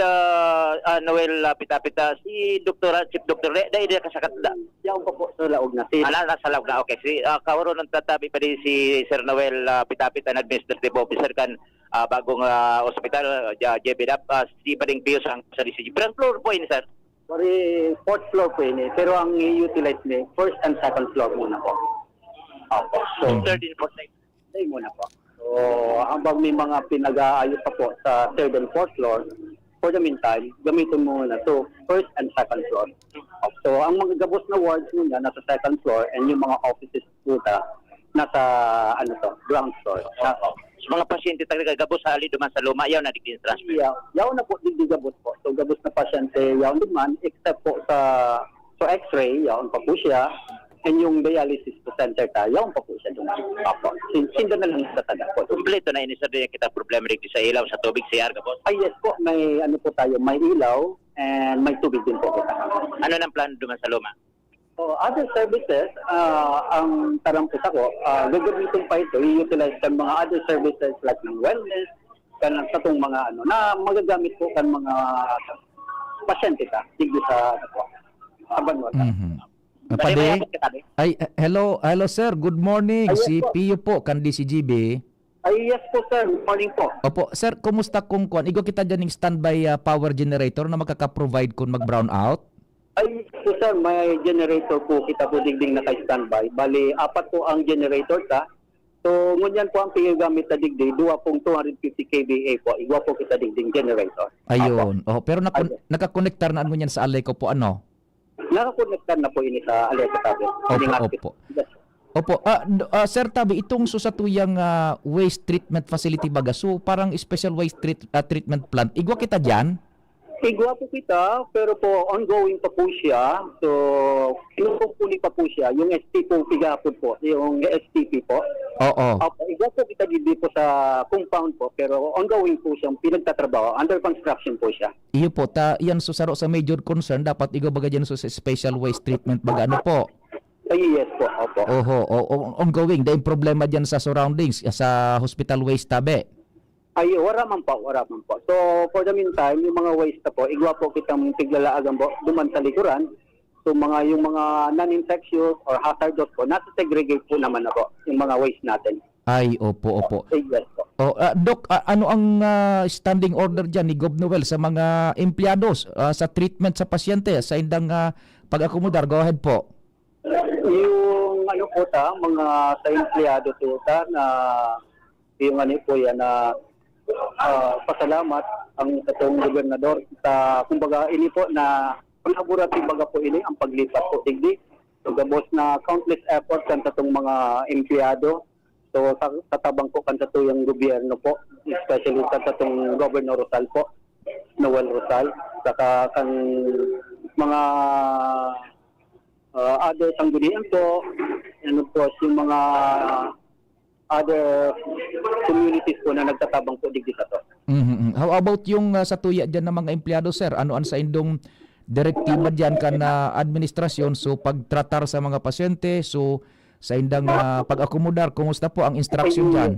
Noel Pitapita, si Chief Dr. Dahil dia kasakat da. Yaon pa po sa laog na. Nasa laog na. Okay. Si kauro ng tatabi pa din si Sir Noel Pitapita, Administrative Officer kan bagong ospital, JBDAP. Si Pading Pius ang sa DCG. Pero ang floor po yun, sir? Sorry, 4th floor po yun eh. Pero ang i-utilize niya, 1st and 2nd floor muna po. Opo. So, 3rd and 4th. Ay muna po. So, habang may mga pinag-aayos pa po sa 3rd and 4th floor, for the meantime, gamitin mo muna to 1st and 2nd floor. So, ang mga gabos na wards muna nasa 2nd floor and yung mga offices puta nasa ground floor. So, mga pasyente talaga gabos hali duman sa luma, yaw na digin transfer. Yaw na po digdi gabos po. So, gabos na pasyente yaw duman except po sa x-ray, yaw pa po siya. And yung dialysis center tayo, pa po siya doon. Apo. Sinda na lang sa taga po. Kompleto na inisar din kita problema rin sa ilaw, sa tubig, sa yarga po. Ay, yes po. May po tayo, may ilaw and may tubig din po. Ano nang plano duman sa luma? So, other services, ang tarampos ako, gagamitin pa ito, i-utilize kan mga other services like ng wellness, kan sa itong mga na magagamit po kan mga pasyente ka, digdi sa Abanwata. Hello sir, good morning. Si Pio po, kan DCGB. Ay, yes po sir, good morning po. Opo, sir, kumusta kung kuan? Igo kita dyan ng standby power generator na makaka-provide kung mag-brown out? Ay, po sir, may generator po kita po digding naka-standby. Bali, 4 po ang generator ka. So, ngunyan po ang pinagamit na digdi, 2 pong 250 kVA po. Igwa po kita digding generator. Ayun. Pero nakakonektar na ngunyan sa alay ko po ano? Nakakonektar na po ini sa Alerta Tabi. Opo. Sir Tabi, itong susatuyang waste treatment facility baga, so parang special waste treatment plant. Igwa kita dyan? Igwa po kita, pero po ongoing pa po siya. So, pinupuli pa po siya. Yung ST po, pigapod po. Yung STP po. Oo. Igwa po kita dito po sa compound po, pero ongoing po siyang pinagtatrabaho. Under construction po siya. Iyo po, yan susaro sa major concern, dapat igwa baga dyan sa special waste treatment baga, ano po? Ay, yes po, opo. Ongoing. Dahil problema dyan sa surroundings, sa hospital waste Tabi. Ay, wala man po. So, for the meantime, yung mga waste na po, igwa po kitang tiglalaagan po, duman sa likuran. So, yung mga non-infectious or hazardous po, nasa-segregate po naman na po, yung mga waste natin. Ay, opo. Yes po. Doc, ano ang standing order dyan ni Gov. Noel sa mga empleados sa treatment sa pasyente, sa indang pag-akomodar? Go ahead po. Yung po mga sa empleyado po na yung po yan na pasalamat ang katong gobernador sa kumbaga ini po na collaborative baga po ini ang paglipat po digdi. So gabos na countless efforts kan katong mga empleyado. So sa tabang po kan yung gobyerno po, especially kan katong Governor Rosal po, Noel Rosal, saka kan mga other sanggunian po, and of course yung mga other communities po na nagtatabang po digdi sa to. How about yung sa tuya dyan ng mga empleyado, sir? Ano sa indong direktiba dyan ka na administrasyon? So pagtratar sa mga pasyente, so sa indang pag-akomodar, kumusta po ang instruction dyan?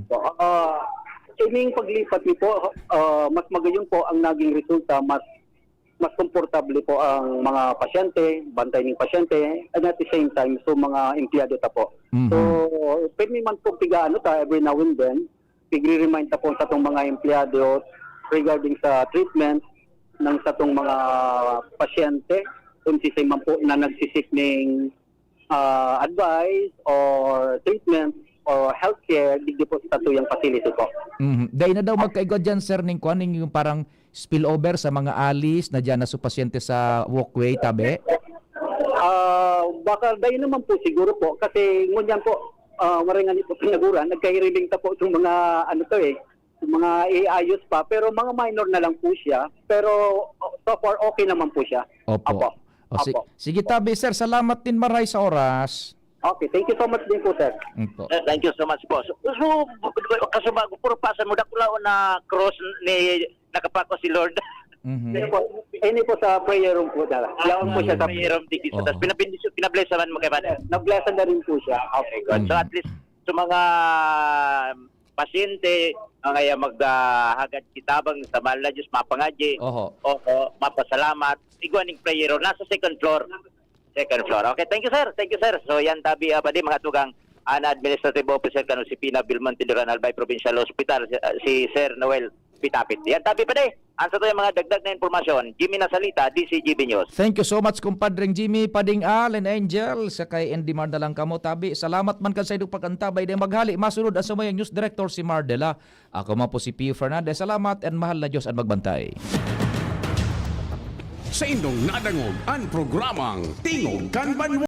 Ining paglipat niyo po, mas magayon po ang naging resulta, mas komportable po ang mga pasyente, bantay ng pasyente, and at the same time, so mga empleyado ta po. So, pwede man po every now and then, pigre-remind ta po sa itong mga empleyado regarding sa treatment ng sa itong mga pasyente, kung sisay man po na nagsisik ng advice or treatment or healthcare, digdi po sa tuyang facility po. Dahil na daw magkaigod dyan, sir, ng kuaning yung parang spillover sa mga alis na dyan na sa pasyente sa walkway, Tabi? Baka dahil naman po siguro po, kasi ngunyan po, maringan po pinaguran, nagkahiriling ta po itong mga mga iayos pa, pero mga minor na lang po siya, pero so far okay naman po siya. Opo. Sige Tabi, sir, salamat din maray sa oras. Okay, thank you so much din po, sir. Thank you so much po. So kasubago, puro pasan mo dakulaon na cross ni nakapako si Lord. Ini po sa prayer room po dala. Laon po siya sa prayer room dito. Tapos pinabless naman mo kay Father. Na-blessan na rin po siya. Okay, good. So at least sa mga pasyente, Ngaya maghagad kitabang sa mahal na Diyos, mapangadji. Oho. Oho, mapasalamat. Iguaning prayer nasa second floor. Second floor. Okay, thank you sir. Thank you sir. So yan tabi padi mga tugang Administrative Officer kanu si Pina Belmonte de Albay Provincial Hospital si Sir Noel Pitapit. Yan tabi pa de. Ansa to yung mga dagdag na impormasyon. Jimmy Nasalita, DCGB News. Thank you so much, kumpadring Jimmy, Pading Al, and Angel. Sa kay Andy Mardala lang kamo, tabi. Salamat man ka sa idong pagkantabay. Dahil maghali, masunod ang samayang News Director si Mardela. Ako man po si Pio Fernandez. Salamat and mahal na Diyos at magbantay. Sa indong nadangog ang programang Tingog kan Banwa.